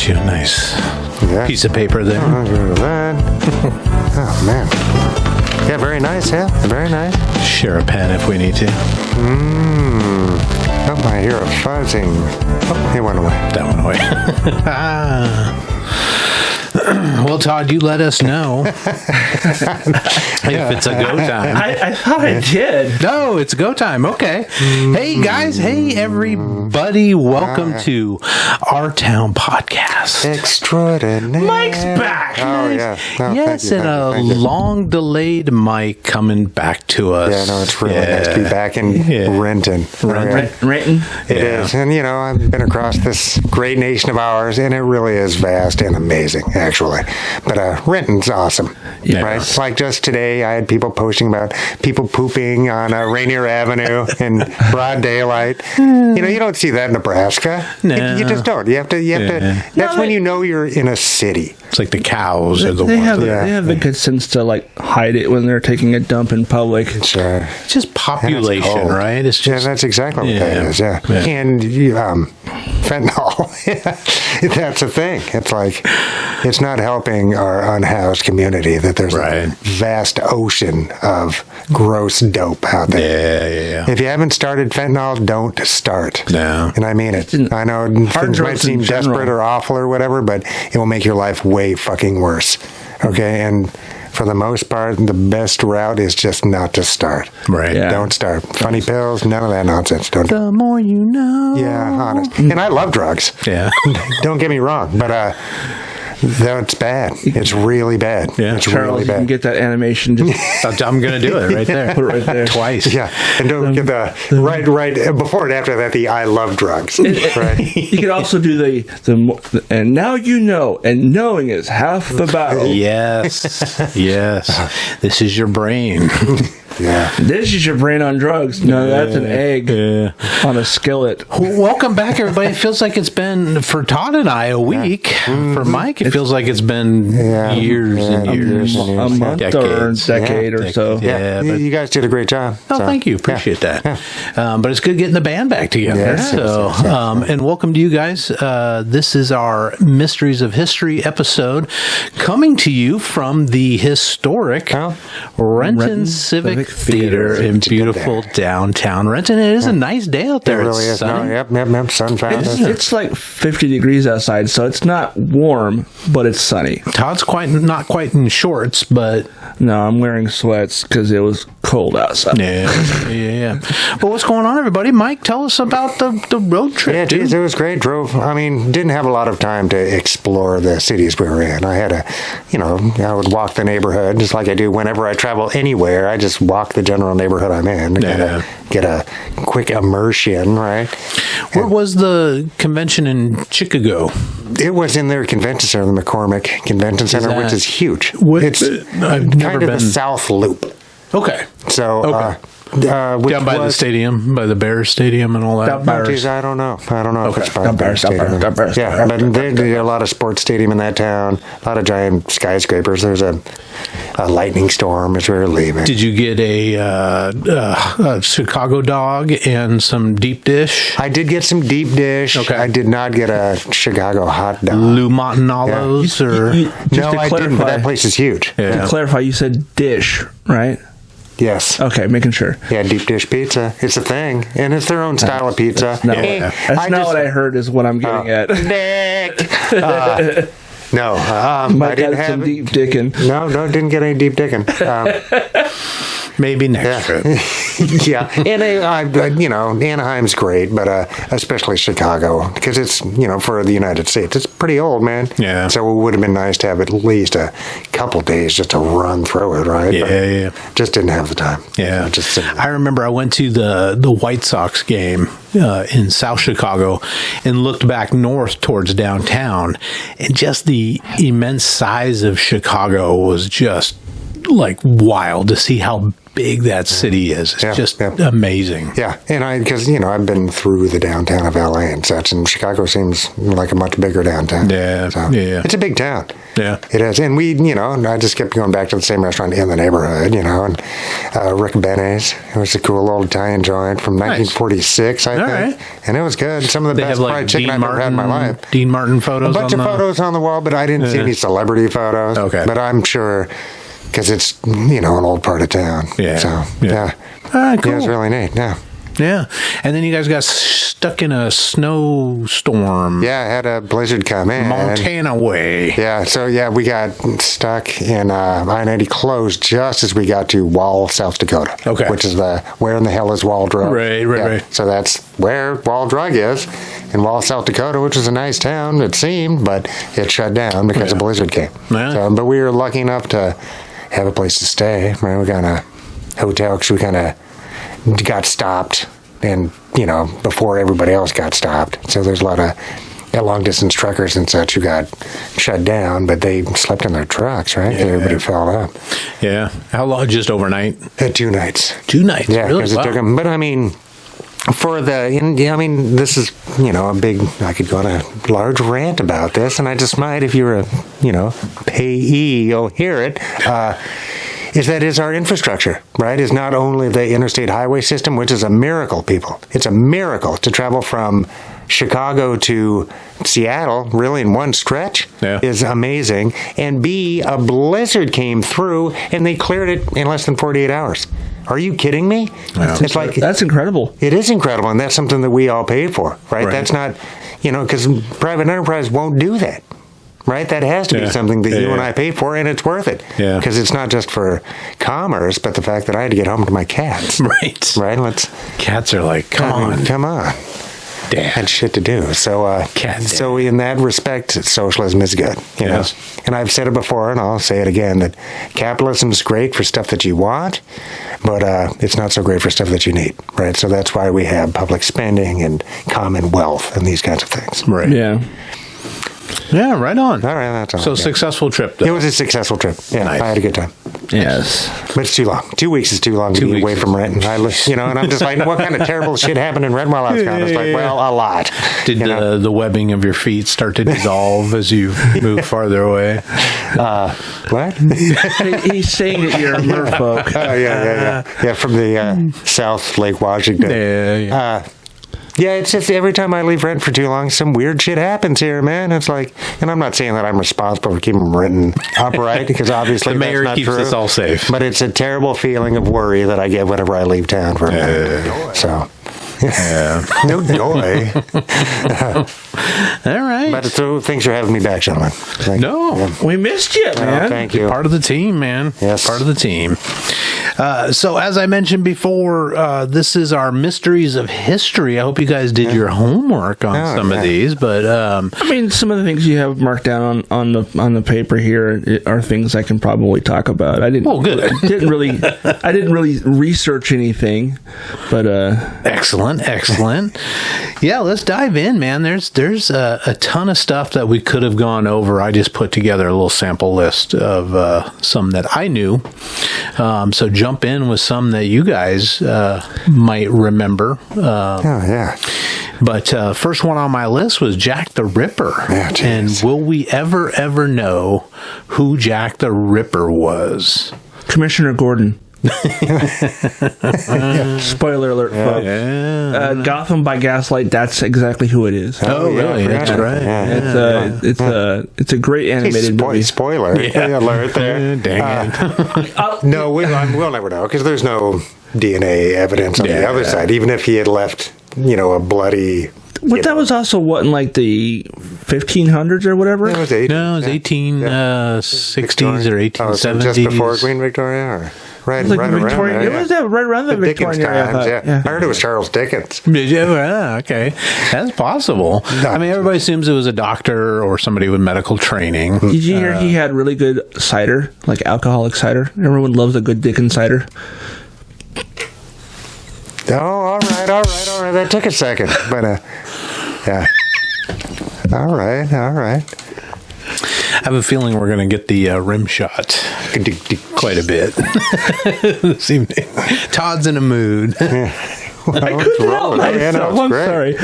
you a nice piece of paper there. Oh, man. Yeah, very nice, yeah. Very nice. Share a pen if we need to. Oh, I hear a fuzzing. Oh, he went away. That went away. Well, Todd, you let us know if it's a go time. I thought I did. No, it's go time. Okay. Hey, guys. Hey, everybody. Welcome to Our Town Podcast. Extraordinary. Mike's back. Oh, yeah. No, Yes, thank and you. a long-delayed Mike coming back to us. Yeah, no, it's really nice to be back in Renton. Renton? It is. And, I've been across this great nation of ours, and it really is vast and amazing, actually. But Renton's awesome, right? Like just today, I had people posting about people pooping on Rainier Avenue in broad daylight. You don't see that in Nebraska. No. You just don't. You have to. That's when you know you're in a city. It's like the cows are the They ones. have the good sense to hide it when they're taking a dump in public. It's just population, right? It's just that's exactly what that is. Yeah. And fentanyl. That's a thing. It's like it's not helping our unhoused community that there's a vast ocean of gross dope out there. Yeah. If you haven't started fentanyl, don't start. No. And I mean it. I know things might seem desperate or awful or whatever, but it will make your life way fucking worse. Okay? And for the most part, the best route is just not to start. Right. Yeah. Don't start. Funny pills, none of that nonsense. Don't. The more you know. Yeah, honest. And I love drugs. Yeah. Don't get me wrong, but that's bad. It's really bad. Yeah. It's Charles, really you bad. can get that animation. I'm going to do it right there. Put it right there. Twice. Yeah, and don't get the right before and after that the I love drugs. Right. You could also do the and now you know, and knowing is half the battle. Yes. This is your brain. Yeah. This is your brain on drugs. No, that's an egg on a skillet. Welcome back, everybody. It feels like it's been, for Todd and I, a week. For Mike, it feels like it's been years and years. A month or a decade or so. Yeah. but You guys did a great job. Oh, thank you. Appreciate that. But it's good getting the band back together. Yes, And welcome to you guys. This is our Mysteries of History episode coming to you from the historic Renton Civic Theater in beautiful downtown Renton. It is a nice day out there. It really is. Sunny. Yep. Sun found us. It's like 50 degrees outside, so it's not warm, but it's sunny. Todd's not quite in shorts, but no, I'm wearing sweats because it was cold outside. Yeah. Well, what's going on, everybody? Mike, tell us about the road trip. Yeah, dude. geez, it was great. Didn't have a lot of time to explore the cities we were in. I had I would walk the neighborhood just like I do whenever I travel anywhere. I just walk the general neighborhood I'm in to get a quick immersion, right? Where was the convention in Chicago? It was in their convention center, the McCormick Convention Center, which is huge. It's I've never been. The South Loop. Okay. So, down by the stadium, by the Bears Stadium and all that. I don't know. if it's by the Bears Stadium. Bears. Yeah, but there's a lot of sports stadium in that town. A lot of giant skyscrapers. There's a lightning storm as we were leaving. Did you get a Chicago dog and some deep dish? I did get some deep dish. Okay. I did not get a Chicago hot dog. Lou Montanalos or No, I didn't. But that place is huge. Yeah. To clarify, you said dish, right? Yes. Okay, making sure. Yeah, deep dish pizza. It's a thing, and it's their own style of pizza. That's not what I heard. Is what I'm getting at. Nick. No, Mike I didn't got some have deep dickin'. No, didn't get any deep dickin'. maybe next trip. Yeah, and Anaheim's great, but especially Chicago because it's for the United States, it's pretty old, man. Yeah. So it would have been nice to have at least a couple days just to run through it, right? Yeah. Just didn't have the time. Yeah. I remember I went to the White Sox game in South Chicago and looked back north towards downtown, and just the immense size of Chicago was just like wild to see how big that city is. It's just amazing. Yeah, and because I've been through the downtown of LA and such, and Chicago seems like a much bigger downtown. Yeah, so yeah. It's a big town. Yeah. It is. And I just kept going back to the same restaurant in the neighborhood, and Rick Benny's. It was a cool little Italian joint from 1946, I think. Right. And it was good. Some of the best fried chicken I've ever had in my life. Dean Martin photos. A bunch of photos on the wall, but I didn't see any celebrity photos. Okay. But I'm sure, because it's, an old part of town. Yeah. So, Yeah. All right, cool. Yeah, it was really neat. Yeah. Yeah. And then you guys got stuck in a snowstorm. Yeah, I had a blizzard come in. Montana way. Yeah, so we got stuck in I-90 closed just as we got to Wall, South Dakota. Okay. Which is where in the hell is Wall Drug? Right. So that's where Wall Drug is, in Wall, South Dakota, which is a nice town, it seemed, but it shut down because a blizzard came. Yeah. So, but we were lucky enough to have a place to stay. Right? We got a hotel because we kind of got stopped, and before everybody else got stopped. So there's a lot of long distance truckers and such who got shut down, but they slept in their trucks, right? Yeah. Everybody filled up. Yeah. How long? Just overnight? 2 nights. 2 nights. Yeah, really? because it took them. But I mean, this is a big. I could go on a large rant about this, and I just might if you're a payee, you'll hear it. Is our infrastructure, right? Is not only the interstate highway system, which is a miracle, people. It's a miracle to travel from Chicago to Seattle, really in one stretch, is amazing. And B, a blizzard came through and they cleared it in less than 48 hours. Are you kidding me? Yeah. That's incredible. It is incredible, and that's something that we all paid for, right? That's not, because private enterprise won't do that. Right? That has to be something that you and I pay for, and it's worth it. Yeah. Because it's not just for commerce, but the fact that I had to get home to my cats. Right. Right? Cats are like, come on. Dad. Had shit to do. So, so in that respect, socialism is good. You know? And I've said it before, and I'll say it again, that capitalism is great for stuff that you want, but it's not so great for stuff that you need. Right? So that's why we have public spending and common wealth and these kinds of things. Right. Yeah. Yeah, right on. All right, that's all. So successful trip, though. It was a successful trip. Yeah, Nice. I had a good time. Yes. But it's too long. 2 weeks is too long to be away from Renton. And I'm just like, what kind of terrible shit happened in Renton while I was gone? It's like, well, a lot. Did the webbing of your feet start to dissolve as you move farther away? What? He's saying that you're a merfolk. Oh, yeah. Yeah, from the South Lake Washington. Yeah. Yeah, it's just every time I leave Renton for too long, some weird shit happens here, man. It's like, and I'm not saying that I'm responsible for keeping Renton upright, because obviously The mayor that's not keeps true. us all safe. But it's a terrible feeling of worry that I get whenever I leave town for a minute. So, no joy. All right. But so thanks for having me back, gentlemen. We missed you, man. Thank you. Part of the team, man. Yes. Part of the team. So as I mentioned before, this is our Mysteries of History. I hope you guys did your homework on some of these, but I mean, some of the things you have marked down on the paper here are things I can probably talk about. I didn't. Oh, good. I didn't really research anything, but Excellent. Yeah, let's dive in, man. There's a ton of stuff that we could have gone over. I just put together a little sample list of some that I knew. So jump in with some that you guys might remember. But first one on my list was Jack the Ripper. Yeah, and will we ever know who Jack the Ripper was? Commissioner Gordon. Spoiler alert, folks. Gotham by Gaslight, that's exactly who it is. Oh, really? That's right. It's a great animated movie. Spoiler alert there. Dang it. No, we'll never know, because there's no DNA evidence on the other side, even if he had left, a bloody... But that was also in like the 1500s or whatever? It was 1860s or 1870s. Just before Queen Victoria? Or right around there. It was right around the Victorian era. I heard it was Charles Dickens. Okay. That's possible. I mean, everybody assumes it was a doctor or somebody with medical training. Did you hear he had really good cider, like alcoholic cider? Everyone loves a good Dickens cider. Oh, all right. That took a second, but yeah. All right. I have a feeling we're going to get the rim shot quite a bit this evening. Todd's in a mood. I couldn't help myself. I'm sorry.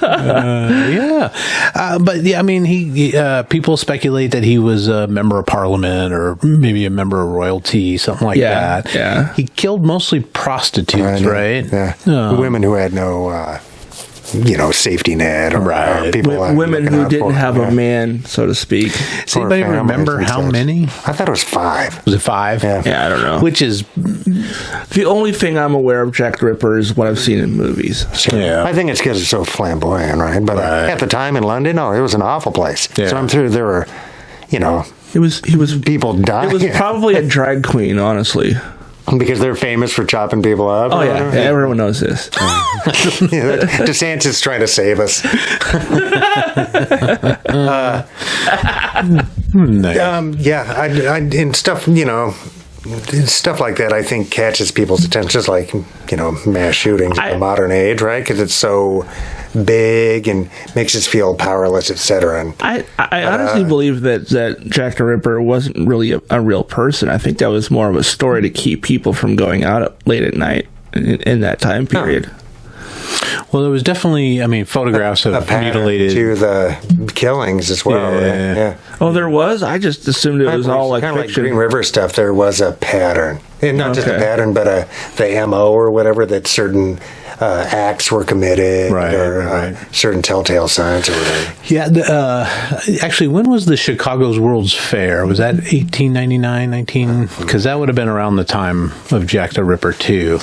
But yeah, I mean, he people speculate that he was a member of parliament or maybe a member of royalty, something like that. Yeah. He killed mostly prostitutes, right? Yeah. Women who had no, safety net, or people women who didn't have a man, so to speak. Does anybody remember how many? I thought it was 5. Was it 5? Yeah, I don't know. Which is the only thing I'm aware of Jack the Ripper is what I've seen in movies. Sure. Yeah. I think it's because it's so flamboyant, right? But at the time in London, it was an awful place. Yeah. So I'm sure there were, he was people dying. It was probably a drag queen, honestly. Because they're famous for chopping people up. Oh, yeah. Everyone knows this. DeSantis trying to save us. And stuff like that, I think, catches people's attention, just like, mass shootings in the modern age, right? Because it's so big and makes us feel powerless, etc. And I honestly believe that Jack the Ripper wasn't really a real person. I think that was more of a story to keep people from going out late at night in that time period. Well, there was definitely, photographs of mutilated to the killings as well. Yeah. Oh, there was? I just assumed it was all like kind of fiction. Like Green River stuff. There was a pattern, and not just a pattern, but the MO or whatever, that certain acts were committed, or certain telltale signs or whatever. Yeah. Actually, when was the Chicago's World's Fair? Was that 1899, Because that would have been around the time of Jack the Ripper too.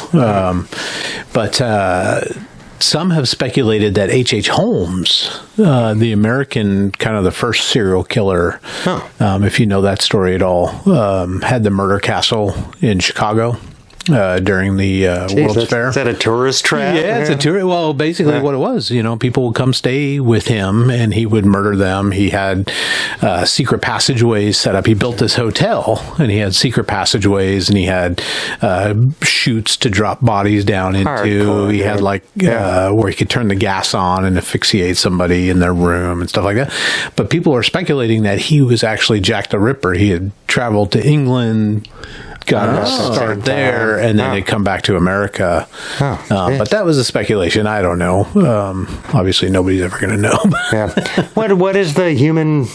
But some have speculated that H.H. Holmes, the American, kind of the first serial killer, if you know that story at all, had the murder castle in Chicago during the World's Fair. Is that a tourist trap? Yeah, it's a tourist. Well, basically what it was, people would come stay with him and he would murder them. He had secret passageways set up. He built this hotel and he had secret passageways and he had chutes to drop bodies down into. Hardcore, he had where he could turn the gas on and asphyxiate somebody in their room and stuff like that. But people are speculating that he was actually Jack the Ripper. He had traveled to England, got a start there, and then they come back to America. But that was a speculation. I don't know. Obviously, nobody's ever going to know. What is the human?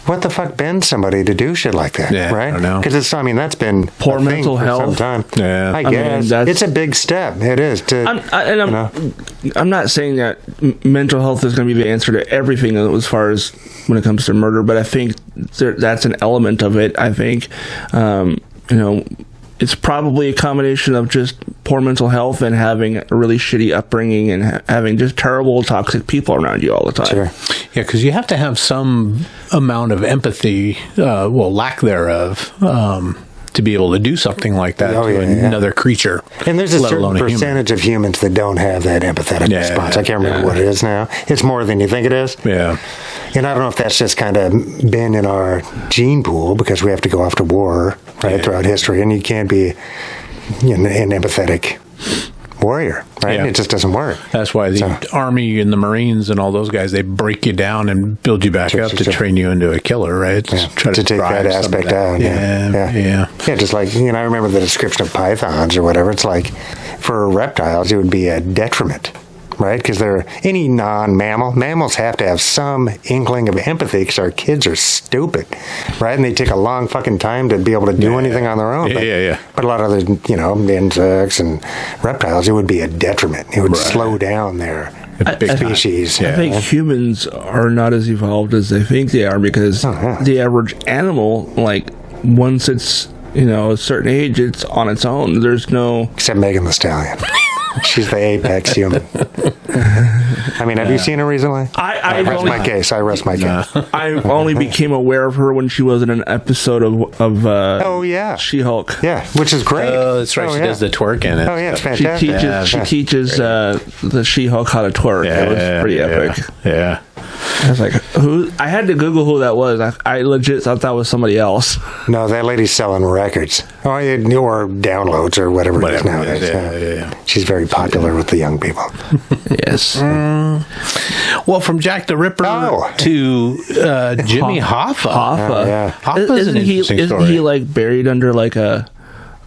What the fuck bends somebody to do shit like that? Right? I don't know. Because that's been poor mental health for some time. Yeah, I guess it's a big step. It is. I'm not saying that mental health is going to be the answer to everything as far as when it comes to murder, but I think that's an element of it. I think. It's probably a combination of just poor mental health and having a really shitty upbringing and having just terrible, toxic people around you all the time. Sure. Yeah, because you have to have some amount of empathy, lack thereof, to be able to do something like that to another creature. And there's a certain percentage of humans that don't have that empathetic response. I can't remember what it is now. It's more than you think it is. Yeah. And I don't know if that's just kind of been in our gene pool because we have to go off to war throughout history, and you can't be an empathetic warrior, right? Yeah. It just doesn't work. That's why the Army and the Marines and all those guys, they break you down and build you back up to train you into a killer, right? Try to take that aspect out. Yeah. Just like, I remember the description of pythons or whatever. It's like, for reptiles, it would be a detriment, right? Because they're any non-mammal. Mammals have to have some inkling of empathy because our kids are stupid, right? And they take a long fucking time to be able to do anything on their own. But a lot of other, insects and reptiles, it would be a detriment. It would slow down their species. I think humans are not as evolved as they think they are because the average animal, once it's, a certain age, it's on its own. There's no... Except Megan the Stallion. She's the apex human. Have you seen her recently? I rest my case. I only became aware of her when she was in an episode of She-Hulk. Yeah, which is great. Oh, that's right. She does the twerk in it. Oh, yeah, it's fantastic. She teaches the She-Hulk how to twerk. It was pretty epic. Yeah. I was like, who? I had to Google who that was. I legit thought that was somebody else. No, that lady's selling records. Or downloads or whatever it is nowadays. Yeah. She's very popular with the young people. Yes. Well, from Jack the Ripper to Jimmy Hoffa. Hoffa. Hoffa's an interesting story. Isn't he buried under a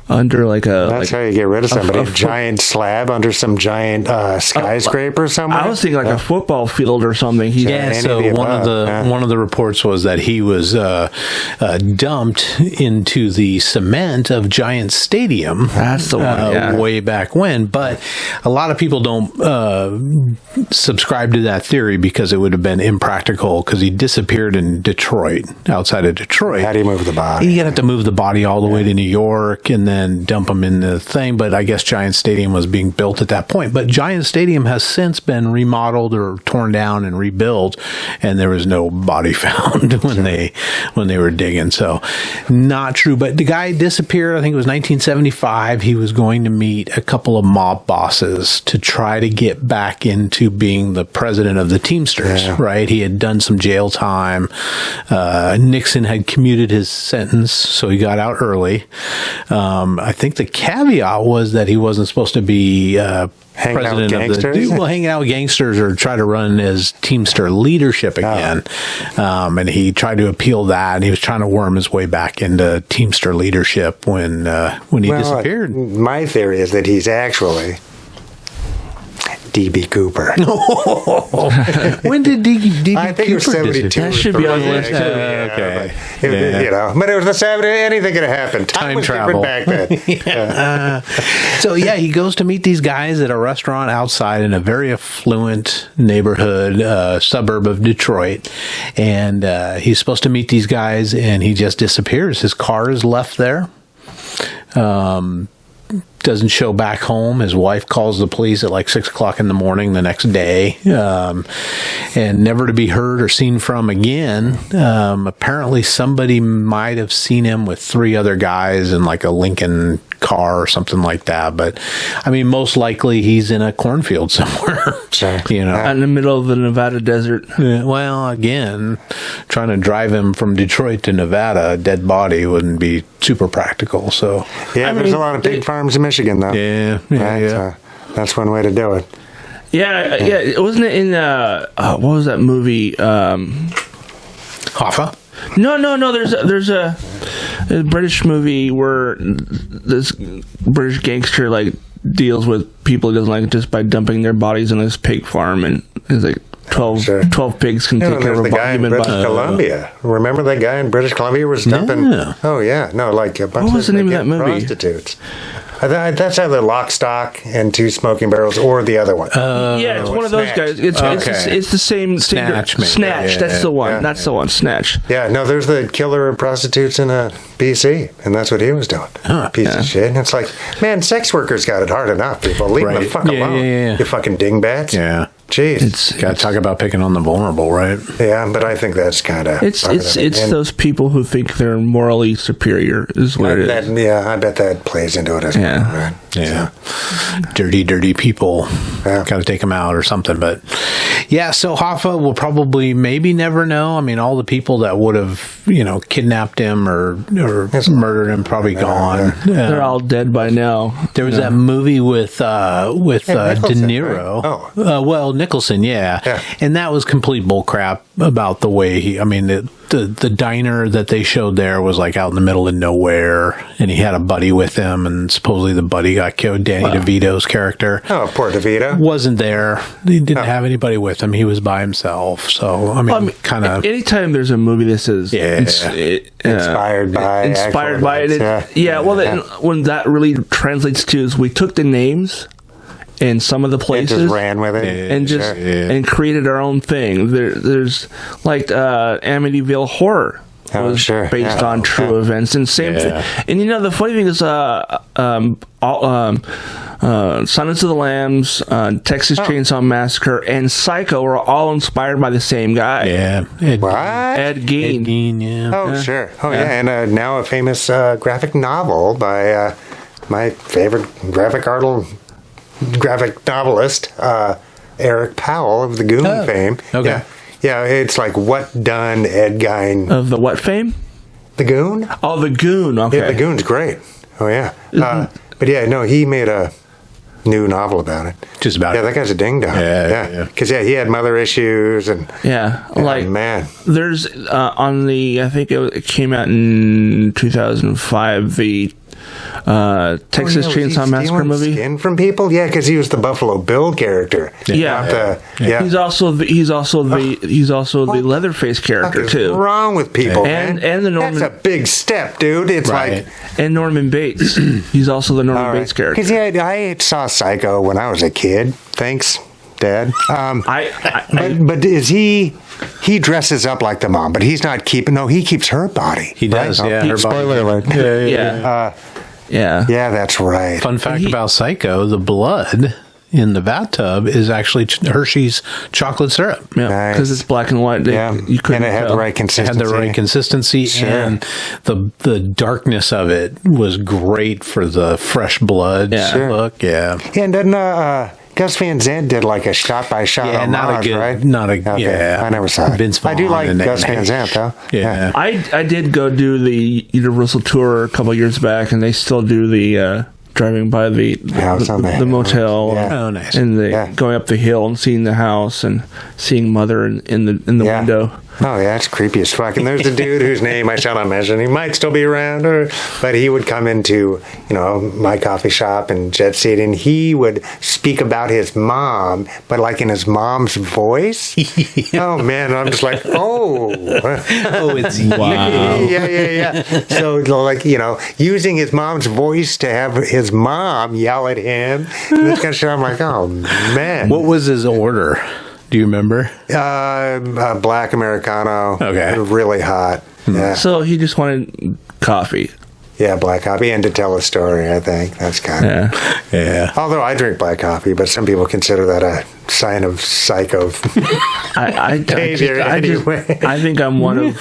under like a. That's how you get rid of somebody. A giant slab under some giant skyscraper somewhere. I was thinking like a football field or something. So one of the reports was that he was dumped into the cement of Giant Stadium. That's the one. Way back when. But a lot of people don't subscribe to that theory because it would have been impractical because he disappeared in Detroit, outside of Detroit. How do you move the body? You have to move the body all the way to New York and then dump him in the thing. But I guess Giant Stadium was being built at that point. But Giant Stadium has since been remodeled or torn down and rebuilt, and there was no body found when they were digging. So not true. But the guy disappeared. I think it was 1975. He was going to meet a couple of mob bosses to try to get back into being the president of the Teamsters. Right? He had done some jail time. Nixon had commuted his sentence, so he got out early. I think the caveat was that he wasn't supposed to be hanging out with gangsters? Hanging out with gangsters or try to run as Teamster leadership again. And he tried to appeal that, and he was trying to worm his way back into Teamster leadership when he disappeared. My theory is that he's actually D.B. Cooper. When did D.B. Cooper? I think it was 72. That should be on the list too. Okay. But it was the 70s. Anything could have happened. Time was travel different back then. So he goes to meet these guys at a restaurant outside in a very affluent neighborhood, suburb of Detroit, and he's supposed to meet these guys, and he just disappears. His car is left there. Doesn't show back home. His wife calls the police at like 6 o'clock in the morning the next day, and never to be heard or seen from again. Apparently somebody might have seen him with 3 other guys in like a Lincoln car or something like that. But I mean, most likely he's in a cornfield somewhere, in the middle of the Nevada desert. Well, again, trying to drive him from Detroit to Nevada, a dead body wouldn't be super practical. So there's a lot of pig farms in Michigan, though. That's one way to do it. Wasn't it in what was that movie? Hoffa? No. There's a British movie where this British gangster like deals with people he doesn't like just by dumping their bodies in this pig farm, and it's like 12 pigs can take care of a human body. British Columbia. Remember that guy in British Columbia was dumping? Yeah. Oh yeah, like a bunch of prostitutes. That's either Lock, Stock, and Two Smoking Barrels, or the other one. It's one of those guys. It's the same. Snatch. Snatch. That's the one. That's the one. Snatch. Yeah. No, there's the killer of prostitutes in BC, and that's what he was doing. Piece of shit. And it's like, man, sex workers got it hard enough. People leave them the fuck alone. You fucking dingbats. Yeah. Jeez. Got to talk about picking on the vulnerable, right? Yeah, but I think that's kind of... It's those people who think they're morally superior is what it is. I bet that plays into it as well. Right? Yeah. So. Dirty people. Got to take them out or something. But so Hoffa will probably maybe never know. I mean, all the people that would have, kidnapped him or murdered him probably gone. They're all dead by now. There was that movie with De Niro. Right? Well, Nicholson, and that was complete bullcrap about the way the diner that they showed there was like out in the middle of nowhere, and he had a buddy with him, and supposedly the buddy got killed. Danny DeVito's character. Oh, poor DeVito. Wasn't there. He didn't have anybody with him. He was by himself. So, I mean kind of... Anytime there's a movie that says... inspired by it. When that really translates to is we took the names... in some of the places, and just ran with it, and and created our own thing. There's like Amityville Horror was based on true events, and same thing. And the funny thing is, Silence of the Lambs, Texas Chainsaw Massacre, and Psycho were all inspired by the same guy. Yeah, Ed Gein. Ed Gein, and now a famous graphic novel by my favorite graphic novelist, Eric Powell of the Goon fame. Okay. Yeah, it's like What Done Ed Gein. Of the what fame? The Goon? Oh, The Goon, okay. Yeah, The Goon's great. Oh, yeah. But he made a new novel about it. Just about it. Yeah, that guy's a ding-dong. Yeah. Because, he had mother issues and... man. There's, I think it came out in 2005, the Texas Chainsaw Massacre movie. Skin from people, yeah, because he was the Buffalo Bill character. Yeah, He's also the Leatherface character What's too. wrong with people? And the Norman. That's a big step, dude. It's like. And Norman Bates. He's also the Norman Bates character. Because I saw Psycho when I was a kid. Thanks, Dad. But is he dresses up like the mom, but he's not keeping. No, he keeps her body. He does. Right? Yeah. Her Spoiler body. alert. Yeah. Yeah, that's right. Fun fact about Psycho: the blood in the bathtub is actually Hershey's chocolate syrup. Yeah, because it's black and white. You couldn't and it had the right consistency. It had the right consistency, and the darkness of it was great for the fresh blood look. Yeah, and then Gus Van Sant did like a shot-by-shot homage, right? I never saw it. Vince Vaughn I do like Gus Van Sant, though. Yeah. I did go do the Universal tour a couple of years back, and they still do the driving by the motel, Oh, nice. and going up the hill and seeing the house and seeing Mother in the window. Oh yeah, it's creepy as fuck. And there's a dude whose name I shall not mention. He might still be around, but he would come into my coffee shop and Jet Seat, and he would speak about his mom, but like in his mom's voice. Oh man, I'm just like, it's wow. yeah. So like using his mom's voice to have his mom yell at him. And this kind of shit. I'm like, oh man. What was his order? Do you remember? Black Americano. Okay. Really hot. Yeah. So he just wanted coffee. Yeah, black coffee, and to tell a story, I think. That's kind of... Yeah. Although I drink black coffee, but some people consider that a sign of psycho behavior anyway. I think I'm one of...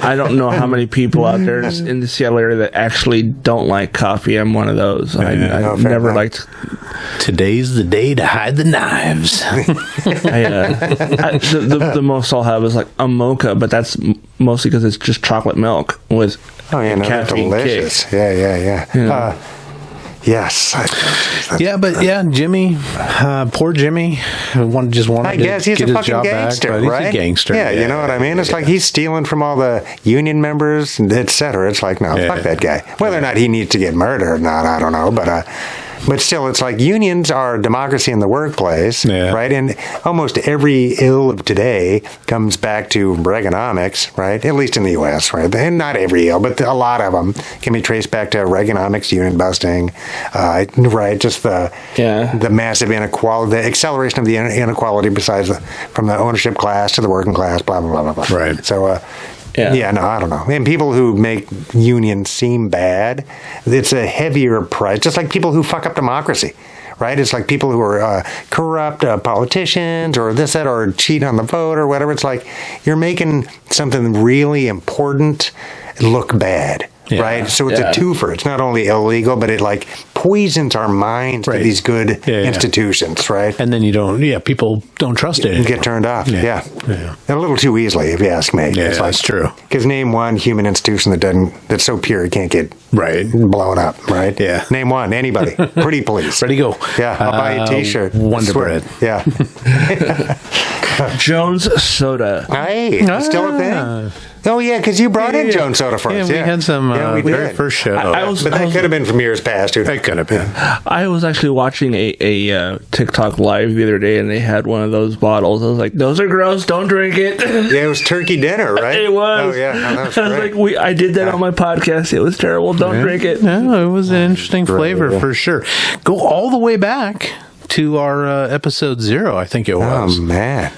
I don't know how many people out there in the Seattle area that actually don't like coffee. I'm one of those. I've never liked... Today's the day to hide the knives. The most I'll have is like a mocha, but that's mostly because it's just chocolate milk with caffeine delicious. Kick. Yeah. Yes. Jimmy, poor Jimmy, wanted I guess to he's get a his fucking job gangster, back, but right? He's a gangster. Yeah, you know what I mean? It's like he's stealing from all the union members, etc. It's like, no, fuck that guy. Whether or not he needs to get murdered or not, I don't know, but still, it's like unions are democracy in the workplace, right? And almost every ill of today comes back to Reaganomics, right? At least in the U.S., right? And not every ill, but a lot of them can be traced back to Reaganomics, union busting, right? Just the massive inequality, the acceleration of the inequality from the ownership class to the working class, blah, blah, blah, blah, blah. Right. So, I don't know. And people who make unions seem bad, it's a heavier price. Just like people who fuck up democracy, right? It's like people who are corrupt politicians or this, that, or cheat on the vote or whatever. It's like you're making something really important look bad. Right, so it's a twofer. It's not only illegal, but it like poisons our minds to these good institutions, right? And then people don't trust it. You get turned off. Yeah. A little too easily, if you ask me. Yeah, it's that's true. Because name one human institution that's so pure it can't get blown up, right? Yeah. Name one, anybody. Pretty please. Ready, go. Yeah, I'll buy you a T-shirt. Wonder Bread. Yeah. Jones Soda. Hey, still a thing? Oh, yeah, because you brought in Jones Soda for us. Yeah, we had some very first show. But that could have been from years past, dude. That could have been. I was actually watching a TikTok live the other day, and they had one of those bottles. I was like, those are gross. Don't drink it. Yeah, it was turkey dinner, right? It was. Oh, yeah. No, that was great. I was like, I did that on my podcast. It was terrible. Don't drink it. No, it was an interesting flavor for sure. Go all the way back to our episode 0, I think it was. Oh, man.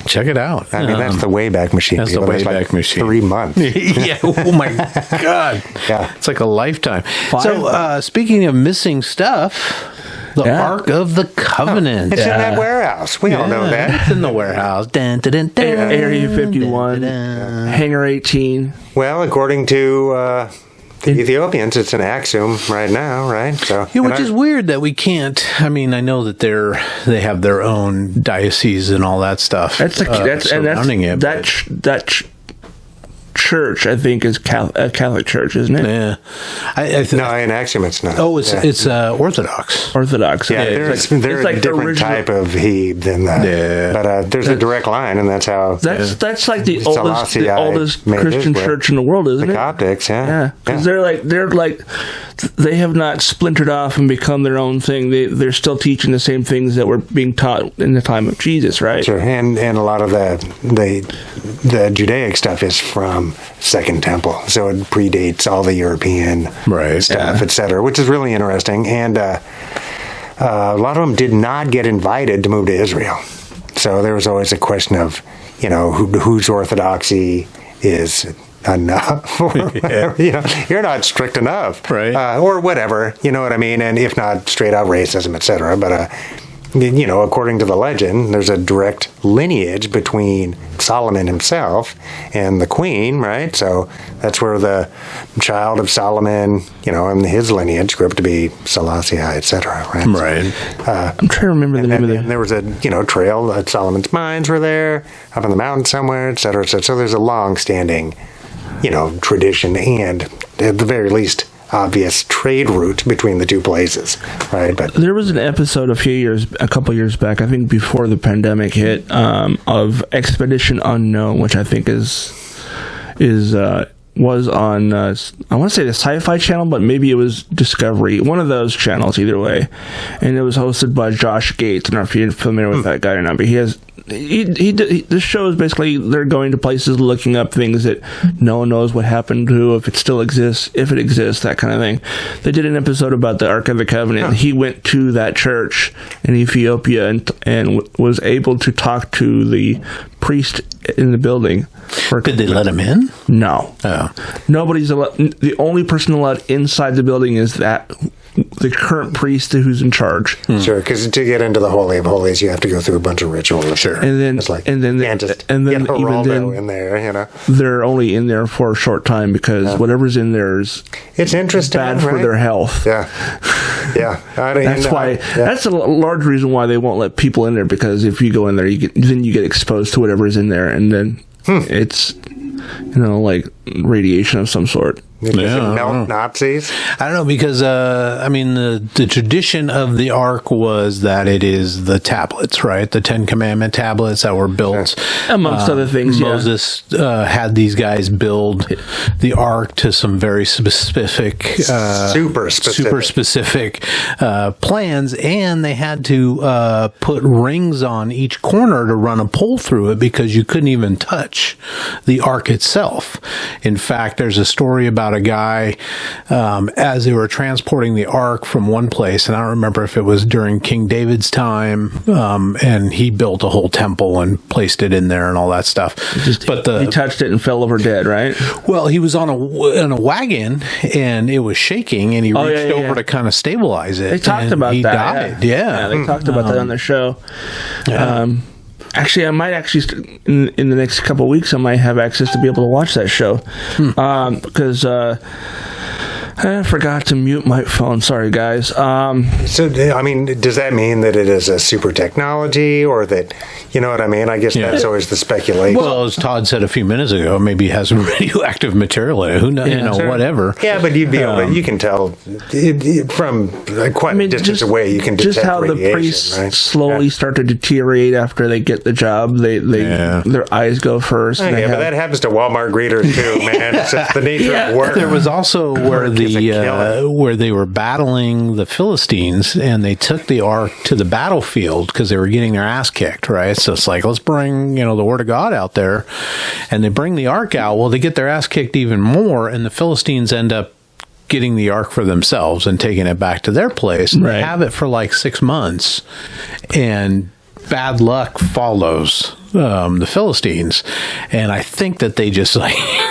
Check it out. I mean, that's the Wayback Machine. That's the Wayback Machine. 3 months. Yeah. Oh, my God. Yeah. It's like a lifetime. So, speaking of missing stuff, the Ark of the Covenant. It's in that warehouse. We all know that. It's in the warehouse. Dun, dun, dun, dun, Area 51, Hangar 18. Well, according to... the Ethiopians, it's an axiom right now, right? So, which is weird that we can't. I mean, I know that they have their own diocese and all that stuff. Surrounding it. That church, I think, is a Catholic church, isn't it? Yeah. No, in axiom it's not. Oh, it's Orthodox. Orthodox. Yeah, they're a different type of Hebe than that. Yeah. But there's a direct line, and that's how... That's like the oldest Christian church in the world, isn't it? The Coptics, Yeah, because they're like they have not splintered off and become their own thing. They're still teaching the same things that were being taught in the time of Jesus, right? Sure, and a lot of the Judaic stuff is from Second Temple, so it predates all the European stuff, etc., which is really interesting. And a lot of them did not get invited to move to Israel, so there was always a question of, whose orthodoxy is enough, or you're not strict enough, right? Or whatever, you know what I mean? And if not straight out racism, etc. But according to the legend, there's a direct lineage between Solomon himself and the queen, right? So that's where the child of Solomon, and his lineage grew up to be Selassie, etc. Right. Right. I'm trying to remember the name of and there was a trail that Solomon's mines were there up in the mountain somewhere, etc. etc. So there's a long-standing tradition and, at the very least, obvious trade route between the two places, right? But there was an episode a couple years back, I think before the pandemic hit, of Expedition Unknown, which I think was on I want to say the Sci-Fi Channel, but maybe it was Discovery, one of those channels, either way. And it was hosted by Josh Gates. I don't know if you're familiar with that guy or not, but this show is basically they're going to places looking up things that no one knows what happened to, if it still exists, if it exists, that kind of thing. They did an episode about the Ark of the Covenant. He went to that church in Ethiopia and was able to talk to the priest in the building. Did they let him in? No. Oh. Nobody's allowed. The only person allowed inside the building is the current priest who's in charge. Sure, because to get into the Holy of Holies, you have to go through a bunch of rituals. Sure, and then can't just get Geraldo in there. They're only in there for a short time because whatever's in there is interesting, bad for their health. Yeah. That's a large reason why they won't let people in there, because if you go in there, you get exposed to whatever's in there, and then it's like radiation of some sort. Melt Nazis? I don't know, because the tradition of the Ark was that it is the tablets, right? The 10 Commandment tablets that were built. Amongst other things, Moses had these guys build the Ark to some very specific, super specific plans, and they had to put rings on each corner to run a pole through it because you couldn't even touch the Ark itself. In fact, there's a story about a guy as they were transporting the Ark from one place, and I don't remember if it was during King David's time, and he built a whole temple and placed it in there and all that stuff. But he touched it and fell over dead, right? Well, he was on a wagon and it was shaking, and he reached over to kind of stabilize it. They talked about that. He died. Yeah, they talked about that on the show. Yeah. Actually, I might in the next couple of weeks, I might have access to be able to watch that show. Because I forgot to mute my phone. Sorry, guys. So, I mean, does that mean that it is a super technology, or that, you know what I mean? I guess that's always the speculation. Well, as Todd said a few minutes ago, maybe it has radioactive material in it. Who knows? Whatever. Yeah, but you'd be able to, you can tell from quite a distance away. You can detect just how radiation, the priests right? slowly start to deteriorate after they get the job. Their eyes go first. But that happens to Walmart greeters too, man. It's just the nature of work. There was also where they were battling the Philistines, and they took the Ark to the battlefield because they were getting their ass kicked, right? So it's like, let's bring the Word of God out there, and they bring the Ark out. Well, they get their ass kicked even more, and the Philistines end up getting the Ark for themselves and taking it back to their place. And they have it for like 6 months, and bad luck follows the Philistines, and I think that they just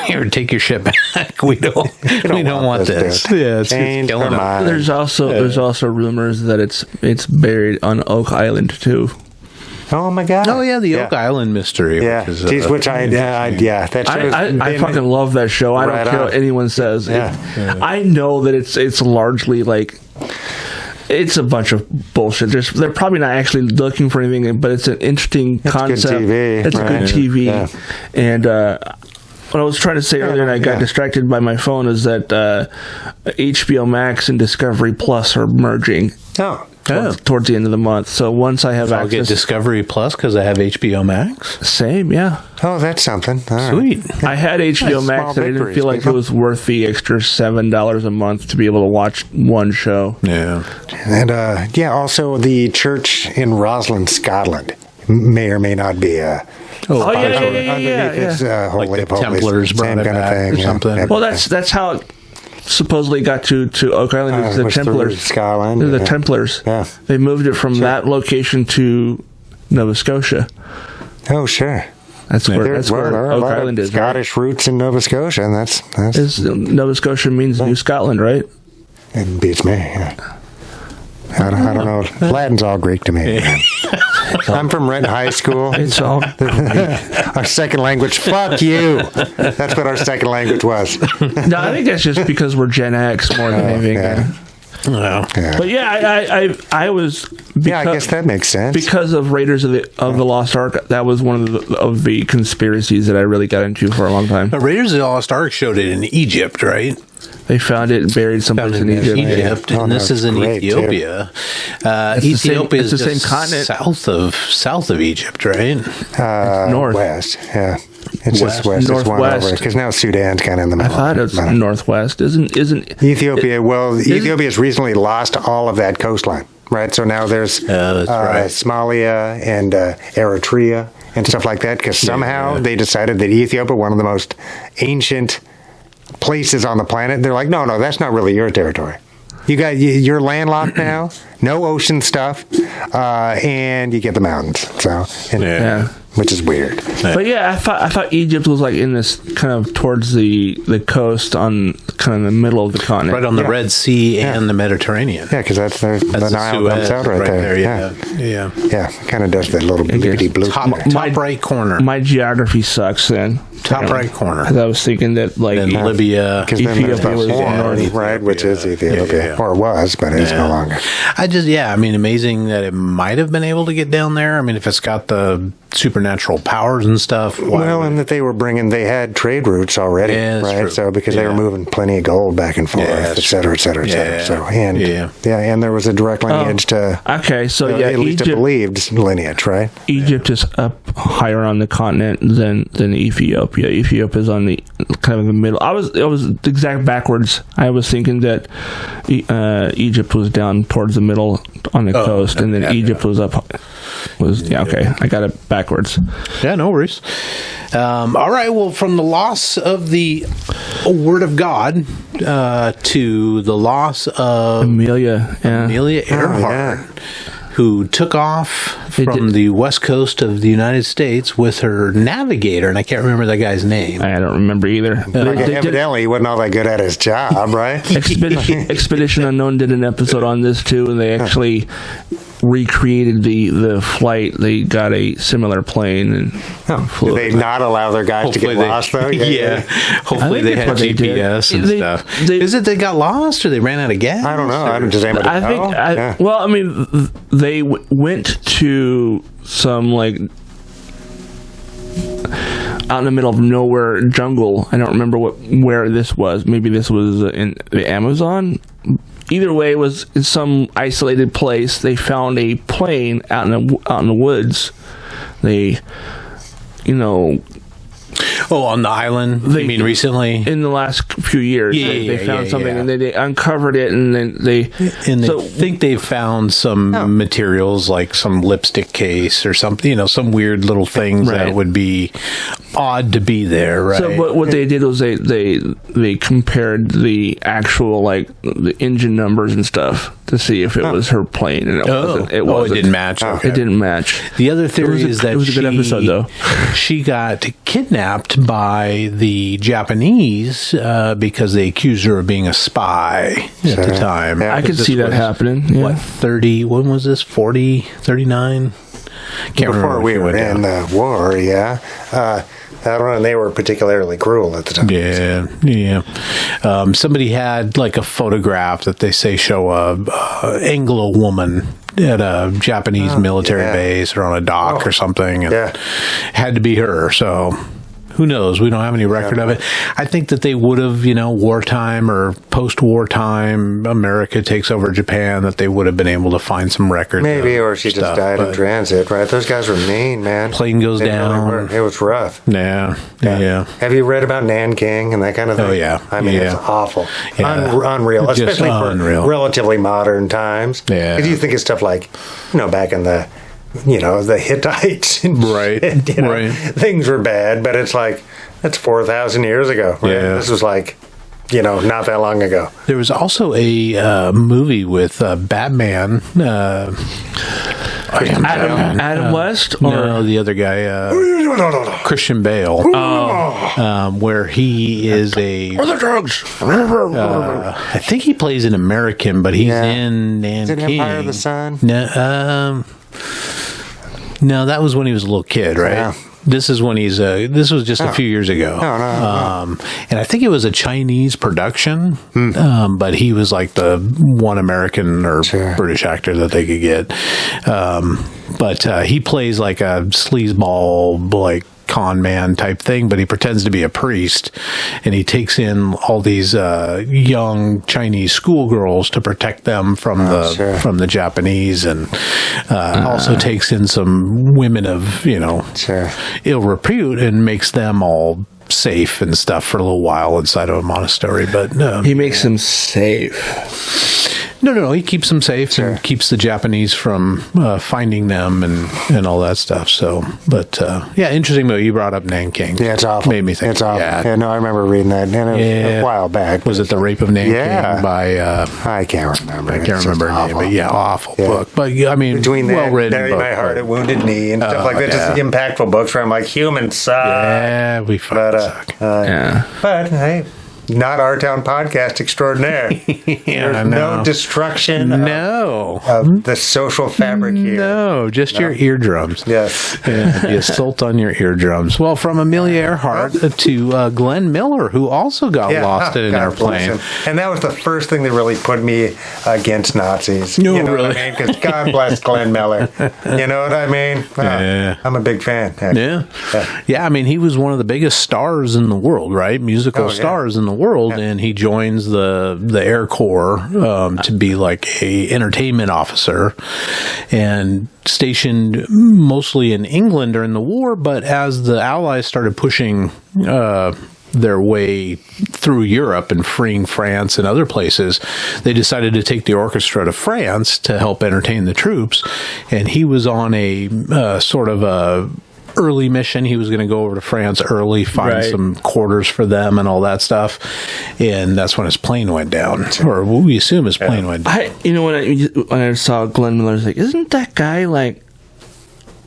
here, take your shit back. We don't want this. Yeah, it's killing them. There's also rumors that it's buried on Oak Island too. Oh my God! Oh yeah, the Oak Island mystery. Yeah, which I fucking love that show. I don't care what anyone says. I know that it's largely like. It's a bunch of bullshit. They're probably not actually looking for anything, but it's an interesting concept. It's good TV. Yeah. And what I was trying to say earlier, and I got distracted by my phone, is that HBO Max and Discovery Plus are merging. Oh. towards the end of the month. So once I have I'll get access, Discovery Plus because I have HBO Max. same, yeah. Oh, that's something. All right. Sweet. I had HBO Nice, Max, small and I didn't victories, feel like people. it was worth the extra $7 a month to be able to watch one show. Yeah. And also the church in Roslyn, Scotland, may or may not be Oh, yeah. underneath this holy Like the of holies, Templars same brought it kind of back thing, or something. Well, that's how it supposedly got to Oak Island. It was the was through Templars. Scotland, They're the yeah. Templars. Yeah. They moved it from that location to Nova Scotia. Oh, sure. That's where There are a Oak lot Island of is. Right? Scottish roots in Nova Scotia, and that's Nova Scotia means New Scotland, right? it beats me. Yeah. I don't know. Latin's all Greek to me. I'm from Renton High School. It's all. Our second language. Fuck you. That's what our second language was. No, I think that's just because we're Gen X more than anything. Yeah. Well, Yeah. But yeah, I was. Yeah, I guess that makes sense. Because of Raiders of the Lost Ark, that was one of the conspiracies that I really got into for a long time. but Raiders of the Lost Ark showed it in Egypt, right? They found it buried someplace Found in it in Egypt. Egypt, Oh, and no, this is it's in great, too. Ethiopia. It's the same- Ethiopia it's is the same just continent. south of Egypt, right? North. West. Yeah. It's just west. It's one Northwest. over. Because now Sudan's kind of in the I middle. thought it was But, northwest. Isn't Ethiopia. Ethiopia's recently lost all of that coastline, right? So now there's that's right. Somalia and Eritrea and stuff like that. Because somehow they decided that Ethiopia, one of the most ancient places on the planet, they're like, no, that's not really your territory. You're landlocked now, no ocean stuff, and you get the mountains. So, Yeah. which is weird. But yeah, I thought Egypt was like in this kind of towards the coast on kind of the middle of the continent. Right on the Yeah. Red Sea Yeah. and the Mediterranean. Yeah, because that's the That's Nile dumps out right there. Yeah. Yeah, kind of does that little blippity bloop. Top right corner. My geography sucks then. Top right corner. 'Cause I was thinking that like Then Libya. Because then there's the Ethiopia was Horn, north. right, which is Ethiopia, Yeah. or was, but it's no longer. I mean, amazing that it might have been able to get down there. I mean, if it's got the supernatural powers and stuff. Well, and that they had trade routes already, Yeah, that's right? true. So because they were Yeah. moving plenty of gold back and forth, Yeah, that's et cetera, et cetera, et cetera. Yeah. So and there was a direct lineage to. Okay, so yeah, at least a Egypt, believed lineage, right? Egypt is up higher on the continent than Ethiopia. Ethiopia is on the kind of in the middle. It was exact backwards. I was thinking that Egypt was down towards the middle on the coast, and then Egypt was up. Okay, I got it backwards. Yeah, no worries. All right. Well, from the loss of the Word of God to the loss of Amelia Earhart, who took off from the west coast of the United States with her navigator, and I can't remember that guy's name. I don't remember either. Evidently, he wasn't all that good at his job, right? Expedition Unknown did an episode on this too, and they actually recreated the flight. They got a similar plane and flew. Did they not allow their guys to get lost, though? Yeah. Hopefully they had that's what they did. GPS and They- stuff. they- Is it they got lost or they ran out of gas? I don't know. Does anybody I think. know? Yeah. Well, I mean, they went to some like out in the middle of nowhere jungle. I don't remember where this was. Maybe this was in the Amazon. Either way, it was in some isolated place. They found a plane out in the woods. They, Oh, on the island? You mean recently? in the last few years, they found something and they uncovered it, and then they think they found some materials like some lipstick case or something, some weird little things that would be odd to be there, right? So what they did was they compared the actual the engine numbers and stuff to see if it was her plane, and it wasn't. It didn't match. Okay. It didn't match. The other theory is that it was a good episode, though. She got kidnapped by the Japanese because they accused her of being a spy at the time. Yeah. I could see that happening. Yeah. What, 30, when was this, 40, 39? Before we were in the war, yeah. I don't know, and they were particularly cruel at the time. Yeah. Somebody had like a photograph that they say show a Anglo woman at a Japanese military base or on a dock or something. And it had to be her. So Who knows? We don't have any record of it. I think that they would have, wartime or post-war time, America takes over Japan, that they would have been able to find some records. Maybe, or she just died in transit, right? Those guys were mean, man. Plane goes down. Really, it was rough. Yeah. Have you read about Nanking and that kind of thing? Oh, yeah. I mean, it's awful. Yeah. Unreal, especially unreal. for relatively modern times. Yeah. Because you think of stuff like, back in the the Hittites and right. shit, Right. Things were bad, but it's like, that's 4,000 years ago. Right? Yeah. This was like, not that long ago. There was also a movie with Batman. Adam West? Or? No, the other guy, Christian Bale. Where he is a... Or the drugs! I think he plays an American, but he's in Nanking. Is it Empire of the Sun? No, that was when he was a little kid, right? Yeah. This is when he's. This was just a few years ago. No. And I think it was a Chinese production, but he was like the one American or British actor that they could get. But he plays like a sleazeball, like con man type thing, but he pretends to be a priest, and he takes in all these young Chinese schoolgirls to protect them from the Japanese, and also takes in some women of ill repute and makes them all safe and stuff for a little while inside of a monastery. But he makes them safe. No, he keeps them safe and keeps the Japanese from finding them and all that stuff. So, but interesting movie. You brought up Nanking. Yeah, it's awful. Made me think. It's awful. Yeah, no, I remember reading that a while back. Was it The Rape of Nanking by... I can't remember. I can't remember her name, but awful book. But, I mean, between that, well-written Bury book. My Heart at Wounded Knee and stuff like that, just impactful books where I'm like, humans suck. Yeah, we fucking suck. But, hey... Not Our Town Podcast extraordinaire. There's no destruction of the social fabric here. No, just your eardrums. Yes. The assault on your eardrums. Well, from Ameila Earhart to Glenn Miller, who also got lost in an airplane. And that was the first thing that really put me against Nazis. No, you know really? what I mean? Because God bless Glenn Miller. You know what I mean? I'm a big fan. Yeah, I mean, he was one of the biggest stars in the world, right? Musical stars in the world, and he joins the Air Corps to be like a entertainment officer, and stationed mostly in England during the war. But as the Allies started pushing their way through Europe and freeing France and other places, they decided to take the orchestra to France to help entertain the troops, and he was on a sort of a early mission. He was going to go over to France early, find some quarters for them and all that stuff, and that's when his plane went down, or we assume his plane went down. When I saw Glenn Miller, I was like, isn't that guy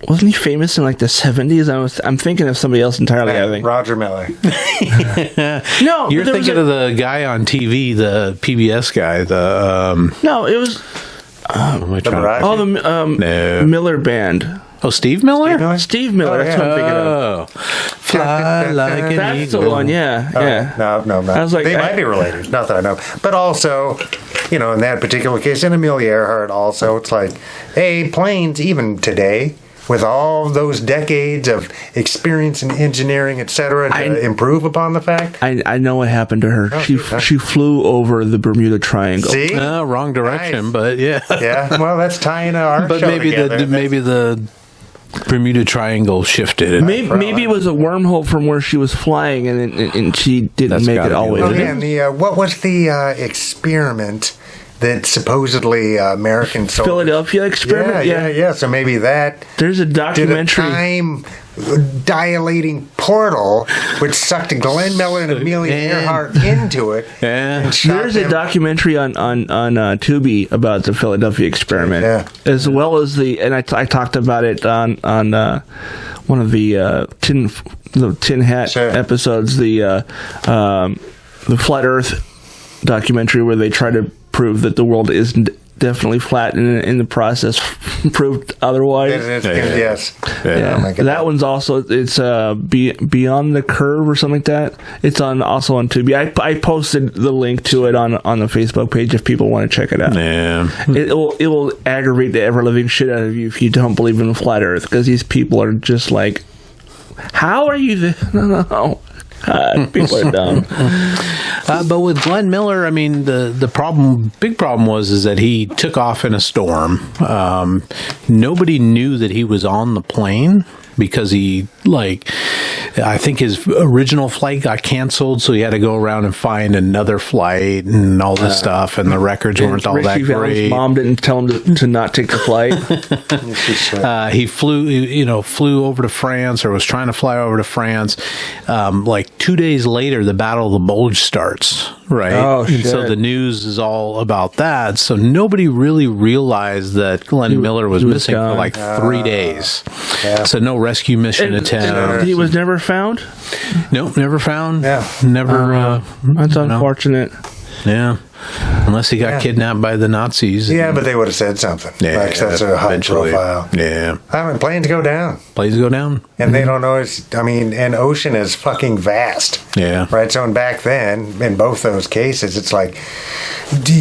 wasn't he famous in like the 70s? I'm thinking of somebody else entirely. I think Roger Miller. No, you're thinking of the guy on TV, the PBS guy. No, it was the Miller Band. Oh, Steve Miller? Steve Miller. That's what I'm thinking of. Fly like an That's eagle. the one, yeah. No. I was like, they might be related. Not that I know. But also, in that particular case, in Ameila Earhart also, it's like, hey, planes, even today, with all those decades of experience in engineering, etc., to improve upon the fact. I know what happened to her. She flew over the Bermuda Triangle. See? Wrong direction, but yeah. Yeah, well, that's tying our but show maybe together. maybe the Bermuda Triangle shifted. Maybe it was a wormhole from where she was flying, and she didn't make it all the way there. And what was the experiment that supposedly American soldiers... Philadelphia experiment? Yeah. So maybe that... There's a documentary... Did a time-dilating portal which sucked Glenn Miller and Ameila Earhart into it. And there's a documentary on Tubi about the Philadelphia experiment, as well as and I talked about it on one of the Tin Hat episodes, the Flat Earth documentary, where they try to prove that the world isn't definitely flat, and in the process proved otherwise. Yes. That one's also, it's Beyond the Curve or something like that. It's also on Tubi. I posted the link to it on the Facebook page if people want to check it out. Yeah. It will aggravate the ever living shit out of you if you don't believe in the flat Earth, because these people are just like How are you? No. God, people are dumb. But with Glenn Miller, I mean, the big problem was that he took off in a storm. Nobody knew that he was on the plane because I think his original flight got canceled, so he had to go around and find another flight and all this stuff, and the records weren't all that great. His mom didn't tell him to not take the flight. He flew over to France, or was trying to fly over to France. 2 days later, the Battle of the Bulge starts, right? Oh, shit. And so the news is all about that. So nobody really realized that Glenn Miller was missing for 3 days. Yeah. So no rescue mission attempt. He was never found? Nope, never found. Yeah. Never. That's unfortunate. Yeah. Unless he got kidnapped by the Nazis. Yeah, but they would have said something. Yeah, like such a high eventually. profile. Yeah. I mean, planes go down. Planes go down. And they don't know and ocean is fucking vast. Yeah. Right? So, and back then, in both those cases, it's like,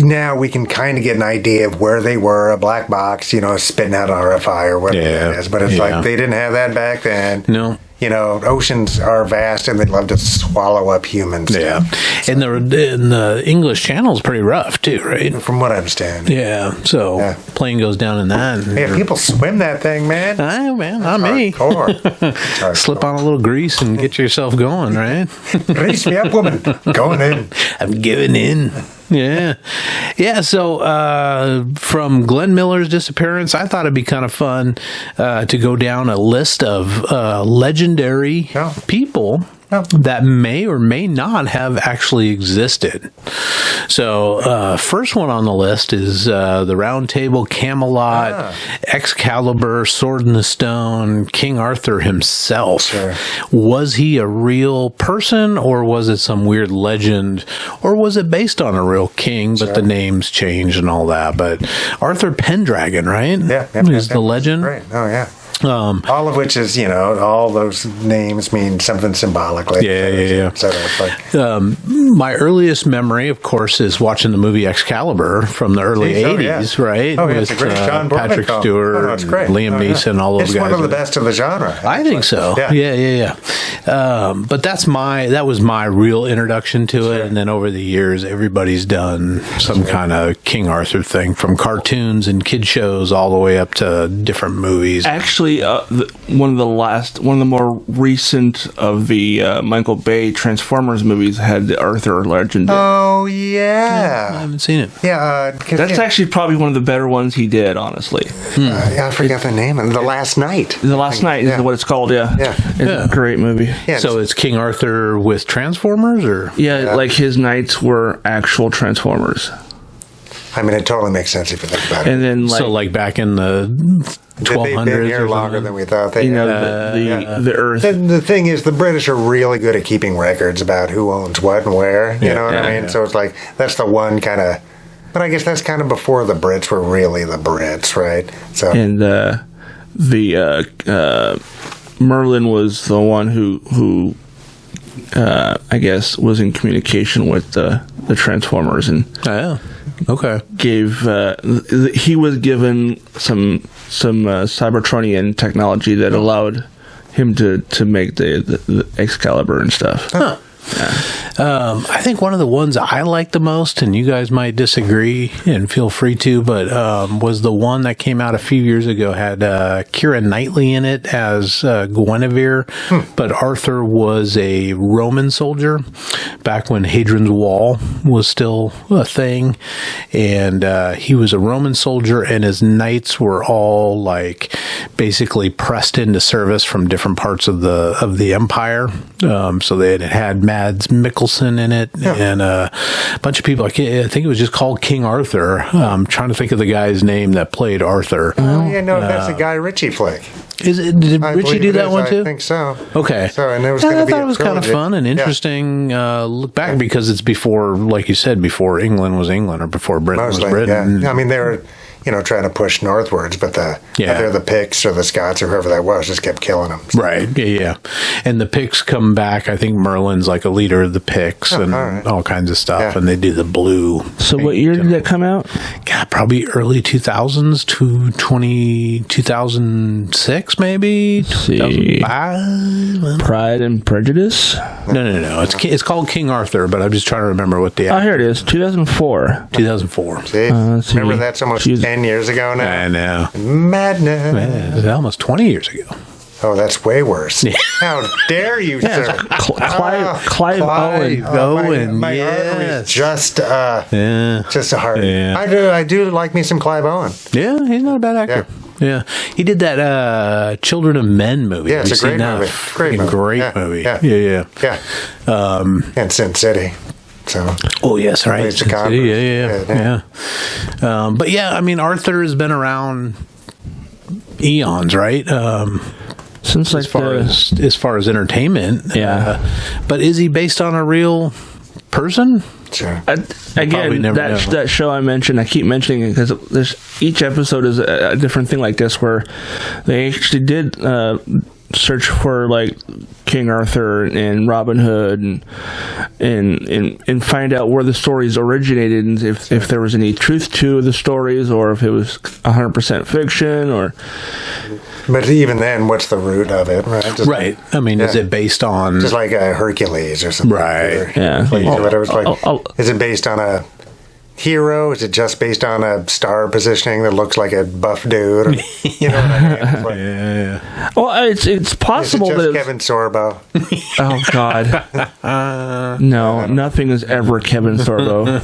now we can kind of get an idea of where they were, a black box, spitting out RFI or whatever it is. But it's like, they didn't have that back then. No. Oceans are vast and they love to swallow up humans. Yeah. And the English Channel is pretty rough, too, right? From what I understand. Yeah. So, plane goes down in that. Yeah, people swim that thing, man. Not me. Hardcore. Slip on a little grease and get yourself going, right? Grease me up, woman. Going in. I'm giving in. Yeah. So from Glenn Miller's disappearance, I thought it'd be kind of fun to go down a list of legendary people that may or may not have actually existed. So first one on the list is the Round Table, Camelot, Excalibur, Sword in the Stone, King Arthur himself. Sure. Was he a real person, or was it some weird legend, or was it based on a real king, but the names changed and all that? But Arthur Pendragon, right? Yeah. Is the legend. Right. Oh, yeah. All of which is, all those names mean something symbolically. Yeah. So it's like, my earliest memory, of course, is watching the movie Excalibur from the early 80s, right? Oh, yeah, it's a great John Boorman Patrick film. Stewart, it's great. Liam Neeson, all those it's guys. It's one of the best of the genre. I think so. Yeah. But that was my real introduction to it, and then over the years, everybody's done some kind of King Arthur thing, from cartoons and kid shows all the way up to different movies. Actually, one of the more recent of the Michael Bay Transformers movies had the Arthur legend. Oh, yeah. I haven't seen it. Yeah. That's actually probably one of the better ones he did, honestly. I forgot the name. The Last Night. The Last Night is what it's called, It's a great movie. Yeah, so it's King Arthur with Transformers, or? Yeah, like his knights were actual Transformers. I mean, it totally makes sense if you think about it. And then, like back in the 1200s. They've been here longer than we thought. They the Earth. The thing is, the British are really good at keeping records about who owns what and where. You know what I mean? Yeah. So it's like, that's the one kind of... But I guess that's kind of before the Brits were really the Brits, right? So and Merlin was the one who I guess was in communication with the Transformers, and gave he was given some Cybertronian technology that allowed him to make the Excalibur and stuff. Huh. I think one of the ones I like the most, and you guys might disagree and feel free to, but was the one that came out a few years ago, had Keira Knightley in it as Guinevere, but Arthur was a Roman soldier back when Hadrian's Wall was still a thing, and he was a Roman soldier, and his knights were all like basically pressed into service from different parts of the empire. So they had Mads Mikkelsen in it, and a bunch of people. I think it was just called King Arthur. I'm trying to think of the guy's name that played Arthur. Oh, yeah, no, that's a Guy Ritchie flick. Did Ritchie do that one too? I think so. Okay. So, and there was I thought it was kind of fun and interesting look back, because it's before, like you said, before England was England, or before Britain was Britain. Yeah. I mean, they were, trying to push northwards, but either the Picts or the Scots or whoever that was just kept killing them. So. Right. Yeah. And the Picts come back. I think Merlin's like a leader of the Picts and all kinds of stuff. Yeah. And they do the blue. So what year did that come out? God, probably early 2000s to 2006, maybe. See. Pride and Prejudice? No. It's called King Arthur, but I'm just trying to remember what the... Oh, here it is. 2004. 2004. See? Remember that's almost 10 years ago now? I know. Madness. Man, it's almost 20 years ago. Oh, that's way worse. Yeah. How dare you, sir? Clive Owen. My arteries just a heart. Yeah. I do like me some Clive Owen. Yeah, he's not a bad actor. Yeah. He did that Children of Men movie. Yeah, it's a great movie. Great movie. Yeah. And Sin City. So. Oh yes, right. Yeah. But yeah, I mean, Aurthur has been around eons, right? Since like as far as entertainment. Yeah. But is he based on a real person? Sure. Again, that show I mentioned, I keep mentioning it because each episode is a different thing like this, where they actually did search for like King Arthur and Robin Hood and find out where the stories originated and if there was any truth to the stories or if it was 100% fiction or... But even then, what's the root of it, right? Right. I mean, is it based on... Just like Hercules or something. Right. Whatever. Is it based on a hero? Is it just based on a star positioning that looks like a buff dude? Or, you know what I mean? Yeah. Well, it's possible is it just that... Kevin Sorbo? Oh, God. No, nothing is ever Kevin Sorbo.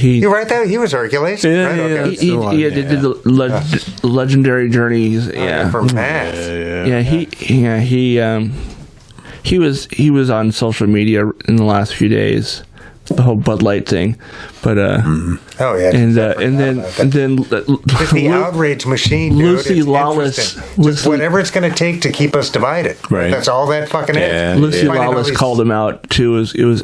You're right, though. He was Hercules. Yeah, right? Okay. He did the legendary journeys. Yeah, from Mass. He was on social media in the last few days. The whole Bud Light thing, but and then the outrage machine, dude. Lucy Lawless, whatever it's going to take to keep us divided. Right. That's all that fucking is. Lucy Lawless called him out too. It was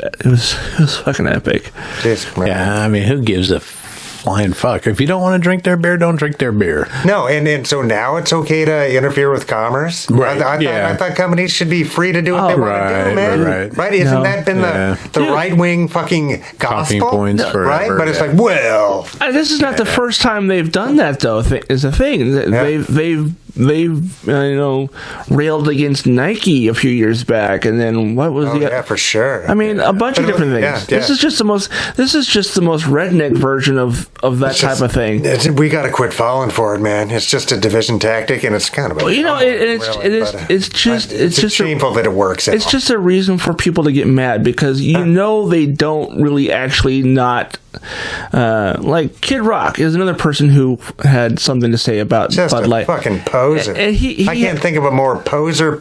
fucking epic. Yeah, I mean, who gives a flying fuck? If you don't want to drink their beer, don't drink their beer. No, and so now it's okay to interfere with commerce. Right. I thought companies should be free to do what they want to do, man. Right? Isn't that been the right wing fucking gospel? Talking points forever, right? But it's like, well, this is not the first time they've done that, though. Is a thing they've railed against Nike a few years back, and then what was for sure. I mean, a bunch of different things. Yeah. This is just the most redneck version of that type of thing. We got to quit falling for it, man. It's just a division tactic, and it's kind of it's just shameful that it works. It's just a reason for people to get mad because they don't really actually not. Like Kid Rock is another person who had something to say about Bud Light. Fucking poser. And I can't think of a more poser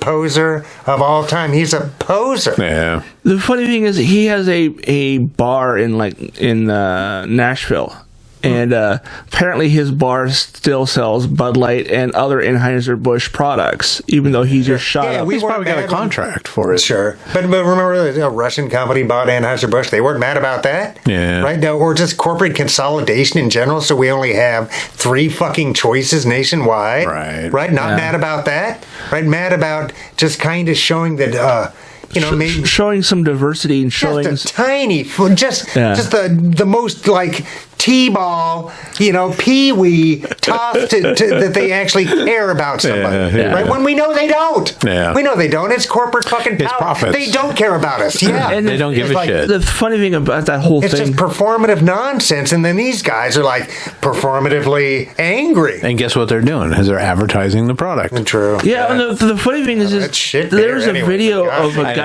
of all time. He's a poser. Yeah. The funny thing is, he has a bar in Nashville. And apparently his bar still sells Bud Light and other Anheuser-Busch products, even though he just shot up. He's probably got a contract for it. Sure. But remember, a Russian company bought Anheuser-Busch. They weren't mad about that. Yeah. Right? No, or just corporate consolidation in general, so we only have 3 fucking choices nationwide. Right. Not mad about that. Right? Mad about just kind of showing that... maybe showing some diversity and showing just a tiny, just the most like T-ball, pee-wee toss that they actually care about somebody, right? When we know they don't. Yeah. We know they don't. It's corporate fucking power. It's profits. They don't care about us. Yeah. And they don't give a shit. The funny thing about that whole it's thing... It's just performative nonsense, and then these guys are like performatively angry. And guess what they're doing? Is they're advertising the product. True. Yeah, and the funny thing is there's a video of a guy...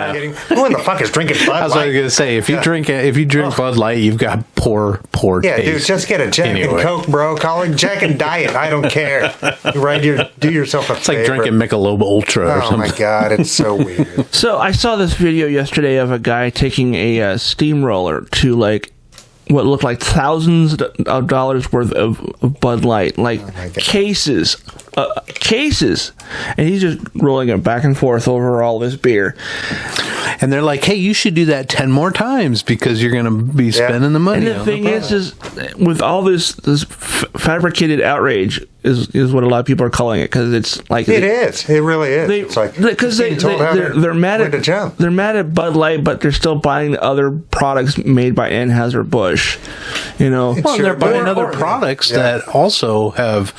Who in the fuck is drinking Bud Light? I was going to say, if you drink Bud Light, you've got poor taste. Yeah, dude, just get a Jack and Coke, bro. Call it Jack and Diet. I don't care. Do yourself a favor. It's like drinking Michelob Ultra or something. Oh my God, it's so weird. So I saw this video yesterday of a guy taking a steamroller to like what looked like thousands of dollars worth of Bud Light, cases, and he's just rolling it back and forth over all this beer. And they're like, hey, you should do that 10 more times because you're going to be spending the money. And the thing is with all this fabricated outrage is what a lot of people are calling it, because it's like it really is. It's like because they're mad at Bud Light, but they're still buying other products made by Anheuser-Busch. Well, they're buying other products that also have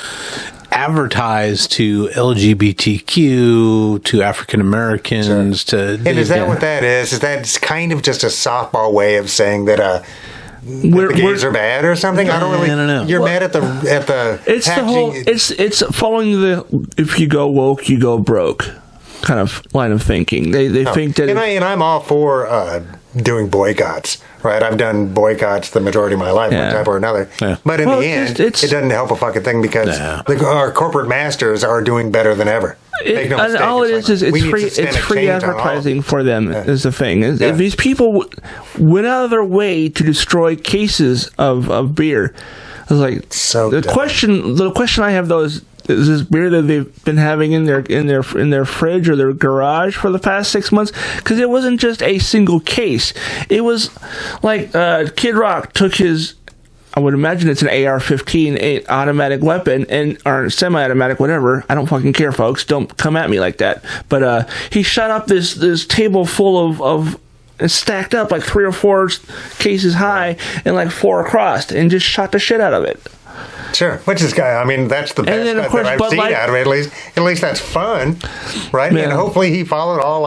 advertised to LGBTQ, to African Americans, And is that what that is? Is that kind of just a softball way of saying that the gays are bad or something? I don't know. You're mad at the it's packaging. It's following the if you go woke, you go broke kind of line of thinking. They think that and I'm all for doing boycotts. Right, I've done boycotts the majority of my life, one type or another. Yeah. But in the end, it doesn't help a fucking thing because our corporate masters are doing better than ever. Make no mistake. All it's free advertising for them is the thing. If these people went out of their way to destroy cases of beer, I was like, the question I have though is this beer that they've been having in their fridge or their garage for the past 6 months? Because it wasn't just a single case. It was like Kid Rock took his, I would imagine it's an AR-15 automatic weapon or semi-automatic, whatever. I don't fucking care, folks. Don't come at me like that. But he shot up this table full of stacked up like 3 or 4 cases high and like 4 across, and just shot the shit out of it. Sure, which is, I mean, that's the best that I've seen out of it. At least that's fun, right? Yeah. And hopefully he followed all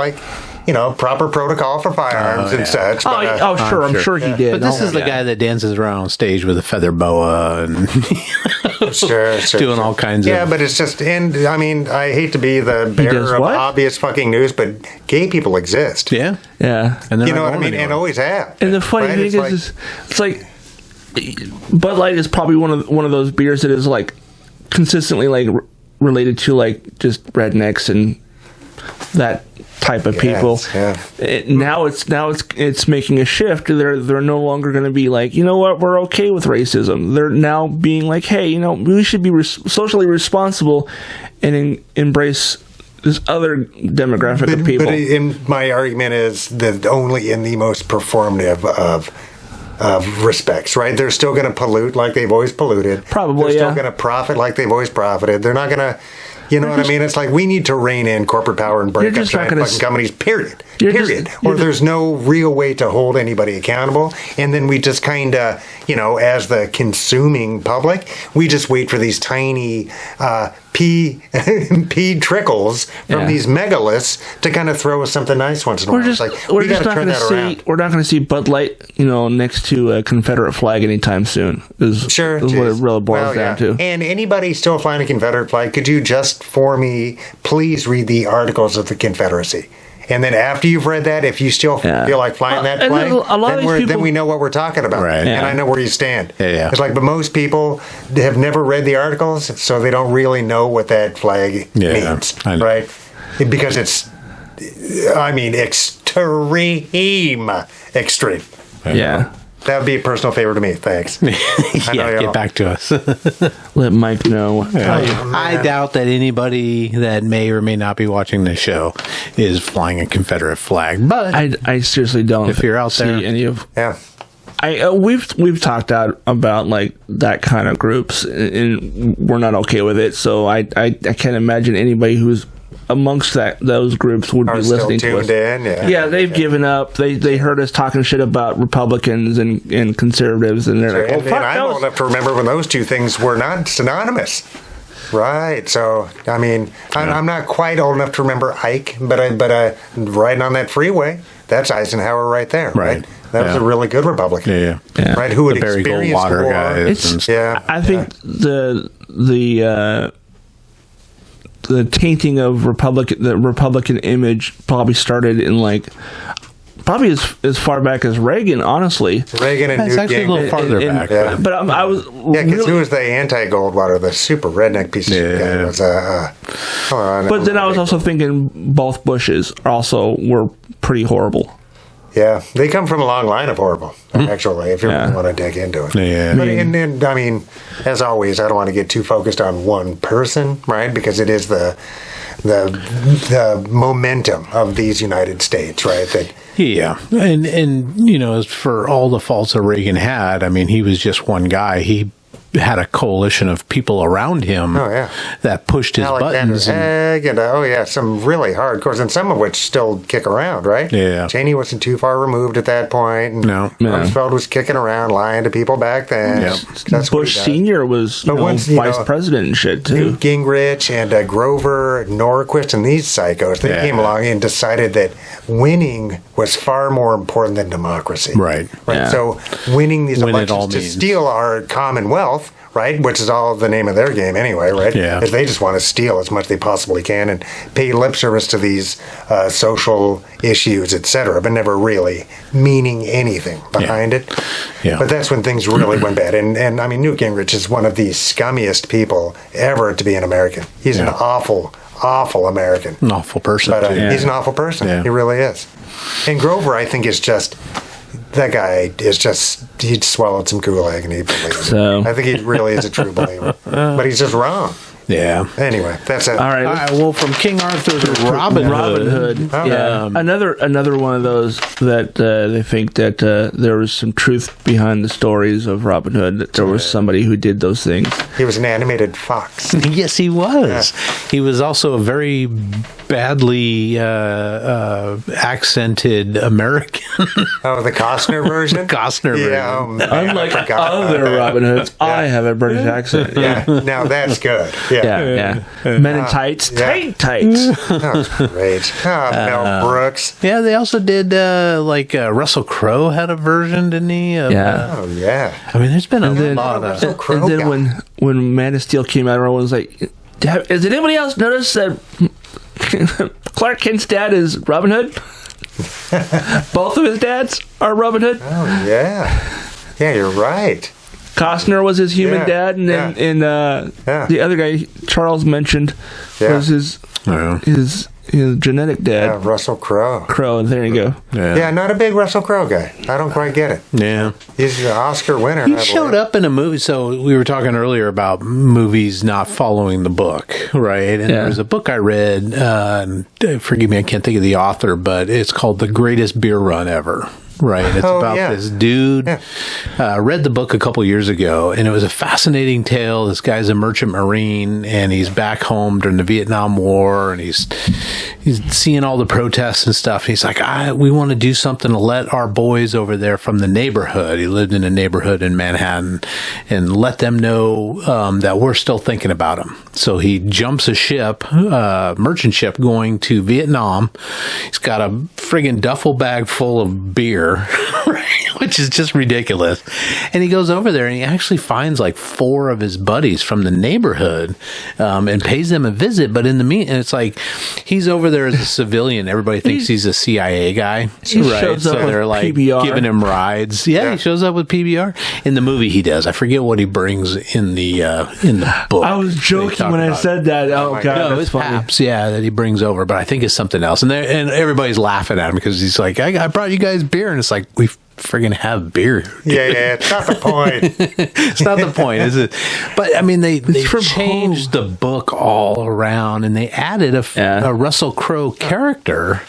proper protocol for firearms and such. But, sure, I'm sure he did. But this is the guy that dances around on stage with a feather boa and sure, doing all kinds of. Yeah, but it's just, and I mean, I hate to be the bearer of obvious fucking news, but gay people exist. Yeah, and you know what I mean, and always have. And the funny thing is, it's like. Bud Light is probably one of those beers that is like consistently like related to like just rednecks and that type of people. Now it's making a shift. They're no longer going to be like, you know what, we're okay with racism. They're now being like, hey, we should be socially responsible and embrace this other demographic of people. But my argument is that only in the most performative of respects, right? They're still going to pollute like they've always polluted. Probably, They're still going to profit like they've always profited. They're not going to, what I mean? It's like we need to rein in corporate power and break up giant fucking companies, period. Or there's no real way to hold anybody accountable. And then we just kind of, as the consuming public, we just wait for these tiny pea trickles from these megaliths to kind of throw us something nice once in a while. We're not going to see Bud Light, next to a Confederate flag anytime soon. Is what it really boils down to. And anybody still flying a Confederate flag, could you just for me please read the Articles of the Confederacy? And then after you've read that, if you still feel like flying that flag, then we know what we're talking about. Right. And I know where you stand. Yeah. It's like, but most people have never read the articles, so they don't really know what that flag means. Right? Because it's, extreme. Yeah. That would be a personal favor to me. Thanks. Get back to us. Let Mike know. I doubt that anybody that may or may not be watching this show is flying a Confederate flag, but I seriously don't. If you're out there, any of we've talked about like that kind of groups, and we're not okay with it. So I can't imagine anybody who's amongst those groups would be listening to us. They've given up. They heard us talking shit about Republicans and conservatives, and they're like, and I'm old enough to remember when those two things were not synonymous. Right. So, I mean, I'm not quite old enough to remember Ike, but riding on that freeway, that's Eisenhower right there. Right. That was a really good Republican. Yeah. Right. Who had experienced Goldwater war. Guys. I think the tainting of the Republican image probably started in as far back as Reagan, honestly. Reagan and Newt actually a little farther back. But I was because who was the anti-Goldwater, the super redneck piece of shit guy? Was, but then I was also thinking both Bushes also were pretty horrible. Yeah, they come from a long line of horrible, actually, if you really want to dig into it. Yeah. But I mean, as always, I don't want to get too focused on one person, right? Because it is the the momentum of these United States, right? That Yeah, and as for all the faults that Reagan had, I mean, he was just one guy. He had a coalition of people around him that pushed his buttons. Haig and some really hardcores, and some of which still kick around, right? Yeah. Cheney wasn't too far removed at that point. And No. Rumsfeld was kicking around, lying to people back then. Yep. That's what Bush he does. Senior was vice president and shit too. Newt Gingrich and Grover Norquist and these psychos, they came along and decided that winning was far more important than democracy. Right. Yeah. So winning these When it all elections to means. steal our commonwealth, right, which is all the name of their game anyway, right? Yeah. Is they just want to steal as much as they possibly can and pay lip service to these social issues, etc., but never really meaning anything behind it. Yeah. But that's when things really went bad. And I mean, Newt Gingrich is one of the scummiest people ever to be an American. He's an awful American. An awful person. But too. he's an awful person. Yeah. He really is. And Grover, I think, is just... That guy is just... He'd swallowed some Kool-Aid and he believes it. I think he really is a true believer. But he's just wrong. Yeah. Anyway, that's it. All right. Well, from King Arthur to Robin Hood. Yeah. Another one of those that they think that there was some truth behind the stories of Robin Hood, that there was somebody who did those things. He was an animated fox. Yes, he was. He was also a very badly accented American. Oh, the Costner version? Costner version. Yeah, oh, man, Unlike I forgot about other that. Robin Hoods, I have a British accent. Yeah, now that's good. Yeah. Men in tights, tights. That was great. Mel Brooks. Yeah, they also did Russell Crowe had a version, didn't he? Oh, yeah. I mean, there's been a then- lot of. Russell Crowe And then guy. when Man of Steel came out, everyone was like, "Has anybody else noticed that Clark Kent's dad is Robin Hood? Both of his dads are Robin Hood. Oh, yeah. Yeah, you're right. Costner was his human Yeah, dad, and then the other guy Charles mentioned was his genetic dad, Yeah, Russell Crowe. Crow. And there you go. Yeah, not a big Russell Crowe guy. I don't quite get it. Yeah. He's an Oscar winner. He showed up in a movie. So we were talking earlier about movies not following the book, right? And there was a book I read. Forgive me, I can't think of the author, but it's called The Greatest Beer Run Ever. Right. It's about this dude. Read the book a couple years ago, and it was a fascinating tale. This guy's a merchant marine, and he's back home during the Vietnam War, and he's seeing all the protests and stuff. He's like, we want to do something to let our boys over there from the neighborhood. He lived in a neighborhood in Manhattan, and let them know that we're still thinking about them. So he jumps a ship, merchant ship, going to Vietnam. He's got a friggin' duffel bag full of beer. Which is just ridiculous. And he goes over there and he actually finds like 4 of his buddies from the neighborhood and pays them a visit. But in the meantime, it's like he's over there as a civilian. Everybody thinks he's a CIA guy. He shows up so with they're like PBR. giving him rides. Yeah, he shows up with PBR. In the movie he does. I forget what he brings in the book. I was joking when I said that. Oh, God. No, That's it's funny. Paps, that he brings over, but I think it's something else. And everybody's laughing at him because he's like, I brought you guys beer. And it's like, we friggin' have beer. Yeah, it's not the point. It's not the point, is it? But I mean, they from changed the book all around, and they added a Russell Crowe character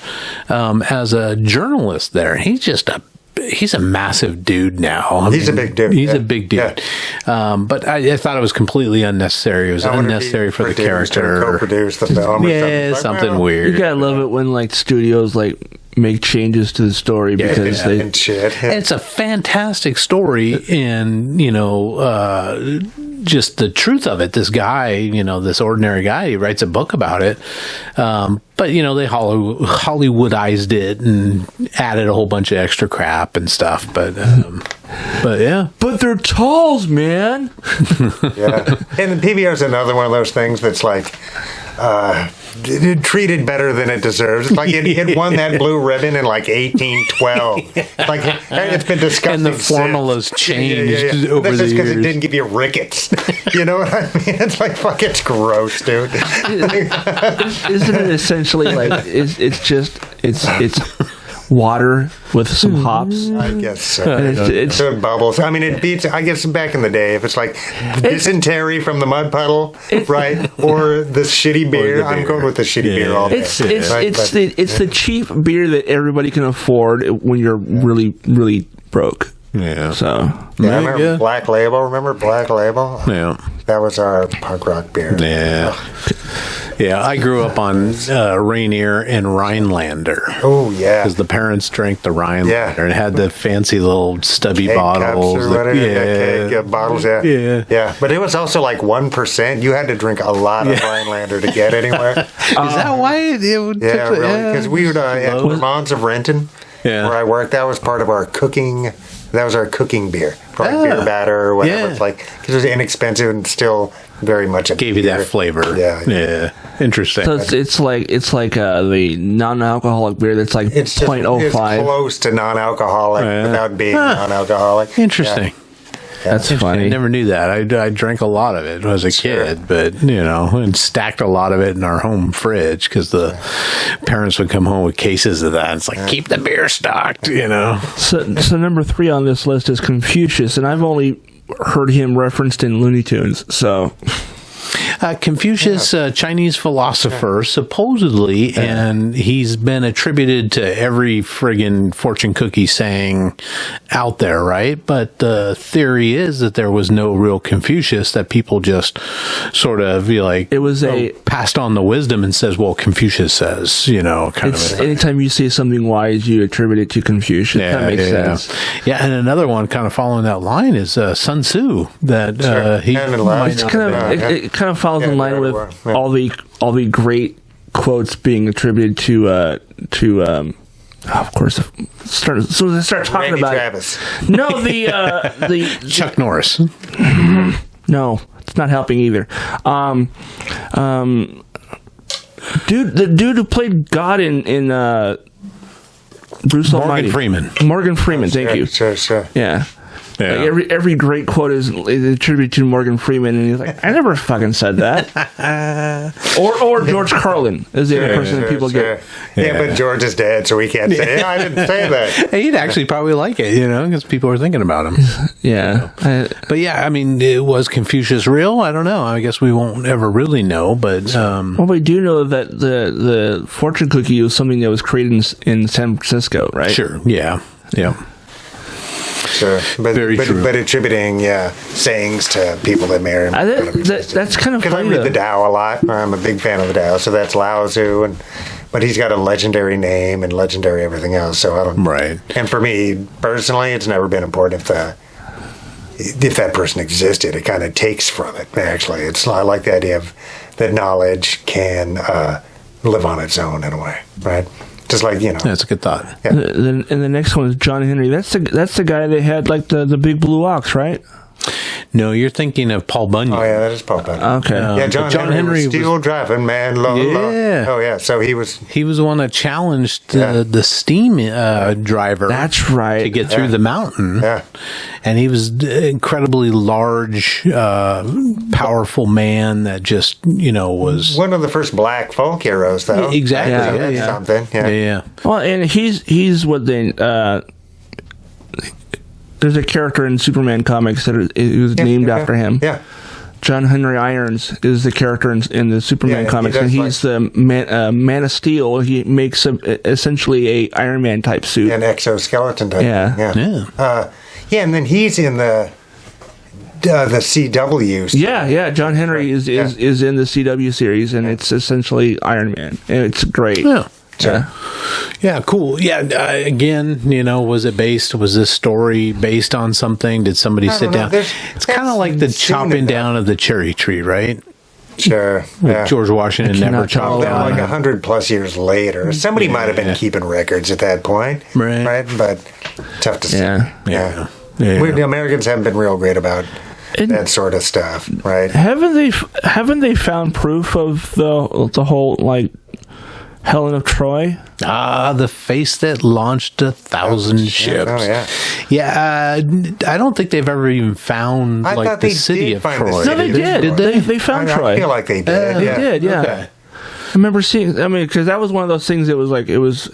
as a journalist there. He's a massive dude now. He's a big dude. He's a big dude. But I thought it was completely unnecessary. It was unnecessary for the character. Co-produced the film. Yeah, something weird. You gotta love it when like studios like make changes to the story because they and shit. And it's a fantastic story, and just the truth of it. This guy, this ordinary guy, he writes a book about it. But they Hollywoodized it and added a whole bunch of extra crap and stuff. But yeah. But they're talls, man. Yeah. And PBR is another one of those things that's like treated better than it deserves. It's like it won that blue ribbon in like 1812. Like it's been disgusting. And the formula's changed over That's the just because it years. didn't give you rickets. You know what I mean? It's like, fuck, it's gross, dude. Isn't it essentially like it's water with some hops. I guess so. It's So it bubbles. I mean, it beats. I guess back in the day, if it's like dysentery from the mud puddle, right, or the shitty beer, I'm going with the shitty beer all day. it's Right? But- the cheap beer that everybody can afford when you're really really broke. Yeah. So Yeah, I remember Black Label. Remember Black Label? Yeah. That was our punk rock beer. Yeah. Yeah, I grew up on Rainier and Rhinelander. Oh yeah. Because the parents drank the Rhinelander Yeah. and had the fancy little stubby Cake bottles. cups or whatever. Cake bottles. Yeah. Yeah. Yeah. But it was also like 1%. You had to drink a lot of Rhinelander to get anywhere. Is that why it would Yeah, really. Because we would at Vermont's of Renton, Yeah. where I worked. That was part of our cooking. That was our cooking beer, for like beer batter or whatever. Yeah. It's like because it was inexpensive and still very much a gave you beer. that flavor. Yeah. Interesting. So it's like the non-alcoholic beer that's like It's just 0.05. it's close to non-alcoholic without being non-alcoholic. Interesting. That's I funny. never knew that. I drank a lot of it when I was a kid, but and stacked a lot of it in our home fridge because the parents would come home with cases of that. It's like keep the beer stocked, So number 3 on this list is Confucius, and I've only heard him referenced in Looney Tunes. So Confucius, Chinese philosopher, supposedly, and he's been attributed to every friggin' fortune cookie saying out there, right? But the theory is that there was no real Confucius, that people just sort of be like, it was passed on the wisdom and says, well, Confucius says, kind it's of. anytime you see something wise, you attribute it to Confucius. That makes sense. Yeah, and another one kind of following that line is Sun Tzu, that he And in might Laos. not Kind of, have been- it kind of follows in line with Yeah. all the great quotes being attributed to of course, so as I start talking Randy about Travis. no the Chuck Norris. no, it's not helping either. The dude who played God in Bruce Almighty. Morgan Freeman, thank you. Sure. Yeah. Yeah. Like every great quote is attributed to Morgan Freeman, and he's like, I never fucking said that. or George Carlin is the other person that people get. Yeah, but George is dead, so we can't say, I didn't say that. He'd actually probably like it, because people are thinking about him. Yeah. But yeah, I mean, was Confucius real? I don't know. I guess we won't ever really know, but... Well, we do know that the fortune cookie was something that was created in San Francisco, right? Sure, yeah. Sure, but Very true. but attributing sayings to people that may or may not have existed. That's kind of Because I funny. read the Tao a lot. I'm a big fan of the Tao, so that's Lao Tzu, but he's got a legendary name and legendary everything else. So I don't. Right. And for me personally, it's never been important if that person existed. It kind of takes from it. Actually, I like the idea of that knowledge can live on its own in a way, right? Just like That's a good thought. Yeah. And the next one is John Henry. That's the guy that had like the big blue ox, right? No, you're thinking of Paul Bunyan. Oh yeah, that is Paul Bunyan. Okay. Yeah, John Henry was steel driving man. Yeah. Oh yeah, so he was. He was the one that challenged the steam driver. That's right. To get through the mountain. Yeah. And he was incredibly large, powerful man that just, was... One of the first black folk heroes, though. Exactly. Yeah. So that's something. Yeah. Well, and he's what they. There's a character in Superman comics that it was named after him. Yeah. John Henry Irons is the character in the Superman Yeah, comics, he and does he's the Man of Steel. He makes essentially a Iron Man type suit. An exoskeleton type. Yeah. Yeah. And then he's in the CW. Series. Yeah. John Henry is in the CW series, and it's essentially Iron Man. And it's great. Yeah. Yeah. Yeah, cool. Yeah, again, was this story based on something? Did somebody sit down? It's kind of like the chopping down of the cherry tree, right? Sure. With George Washington never chopped down. Like 100+ years later. Somebody might have been keeping records at that point. Right. But tough to say. Yeah. The Americans haven't been real great about that sort of stuff, right? Haven't they found proof of the whole like Helen of Troy? The face that launched 1,000 ships. Oh, yeah. Yeah, I don't think they've ever even found I like thought the they city did of find the Troy. city. No, they did. Did they? They found Troy. I feel like they did. They did, yeah. Okay. remember seeing. I mean, because that was one of those things that was like it was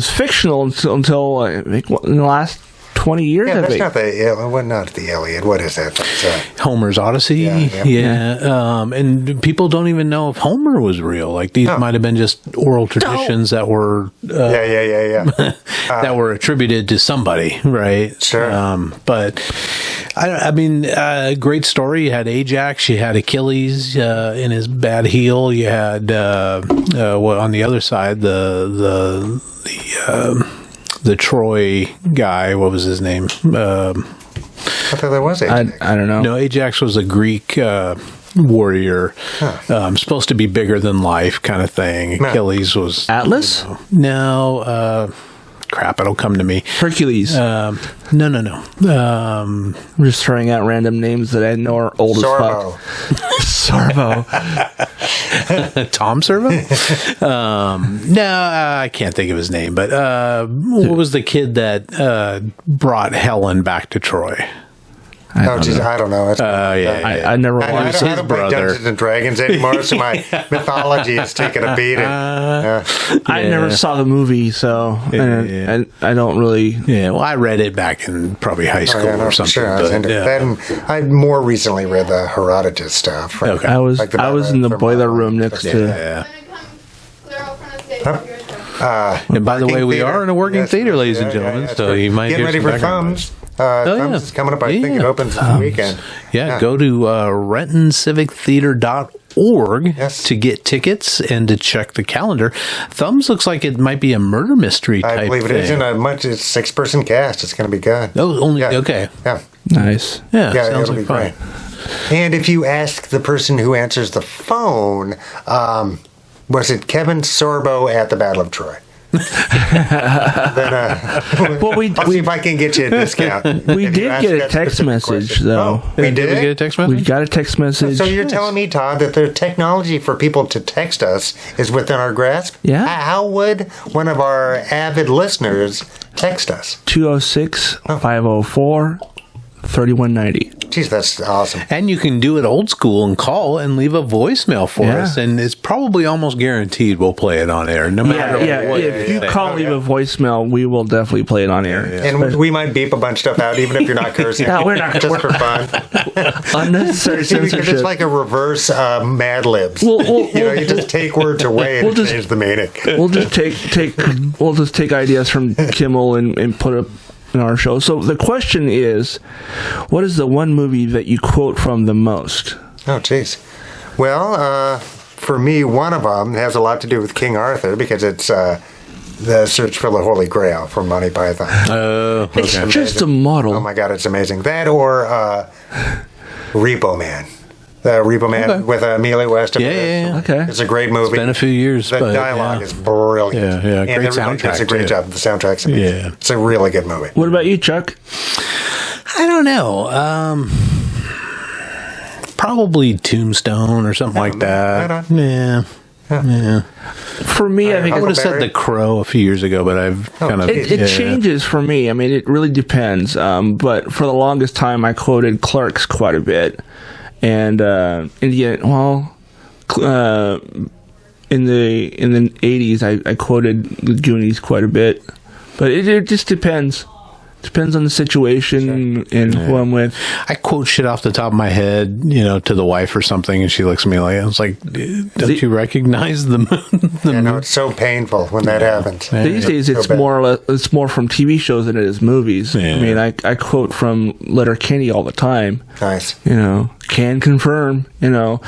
fictional until I think in the last 20 years. Yeah, that's not the Iliad. What is that? Homer's Odyssey. Yeah. And people don't even know if Homer was real. Like these might have been just oral traditions that were that were attributed to somebody, right? Sure. But I mean, great story. You had Ajax, you had Achilles in his bad heel. You had on the other side the Troy guy. What was his name? I thought there was Ajax. I don't know. No, Ajax was a Greek warrior, supposed to be bigger than life, kind of thing. Achilles was Atlas. Crap, it'll come to me. Hercules. No. I'm just throwing out random names that I know are old Sorbo. as fuck. Sorbo. Tom Servo? No, I can't think of his name. But what was the kid that brought Helen back to Troy? I don't know. I never watched. I don't play Dungeons and Dragons anymore, so my mythology is taking a beating. I never saw the movie, so I don't really. Yeah, well, I read it back in probably high school or something. Sure, I was into that. And I more recently read the Herodotus stuff. Right? Okay. I was in the boiler room next to. Yeah. And by the way, we are in a working theater, ladies and gentlemen. So you might get ready for Thumbs. Thumbs is coming up. I think it opens this weekend. Yeah, go to rentoncivictheater.org to get tickets and to check the calendar. Thumbs looks like it might be a murder mystery type I believe it thing. is in a much. It's 6-person cast. It's going to be good. Oh, only okay. Yeah. Nice. Yeah, sounds it'll like be fun. great. And if you ask the person who answers the phone, was it Kevin Sorbo at the Battle of Troy? Then Well, I'll see if I can get you a discount. We did get a text message, though. We Did we get a text message? We got a text message. So you're telling me, Todd, that the technology for people to text us is within our grasp? Yeah. How would one of our avid listeners text us? 206-504-3190. Geez, that's awesome. And you can do it old school and call and leave a voicemail for Yeah. us, and it's probably almost guaranteed we'll play it on air, no matter what. If you call, leave a voicemail, we will definitely play it on air. And we might beep a bunch of stuff out, even if you're not cursing. No, we're not. Just for fun. Unnecessary See, because censorship. it's like a reverse Mad Libs. We'll you just take words away and change the meaning. We'll just take ideas from Kimmel and put it in our show. So the question is, what is the one movie that you quote from the most? Oh, jeez. Well, for me, one of them has a lot to do with King Arthur because it's the Search for the Holy Grail from Monty Python. Oh, okay. It's just a model. Oh my God, it's amazing. That or Repo Man. The Repo Man with Amelia West. Yeah. Okay. It's a great movie. It's been a few years, The but dialogue is brilliant. Yeah. And Great everybody does a soundtrack, great too. job. The soundtrack's amazing. Yeah. It's a really good movie. What about you, Chuck? I don't know. Probably Tombstone or something like that. right Yeah. For me, I think I would have said Huckleberry? The Crow a few years ago, but I've kind of it changes for me. I mean, it really depends. But for the longest time, I quoted Clerks quite a bit, and in the in the 80s, I quoted the Goonies quite a bit. But it just depends. Depends on the situation and who I'm with. I quote shit off the top of my head, to the wife or something, and she looks at me like, I was like, don't you recognize the I know it's so painful when that happens. These days, it's bad. more or less, it's more from TV shows than it is movies. Yeah. I mean, I quote from Letterkenny all the time. Nice. Can confirm. Or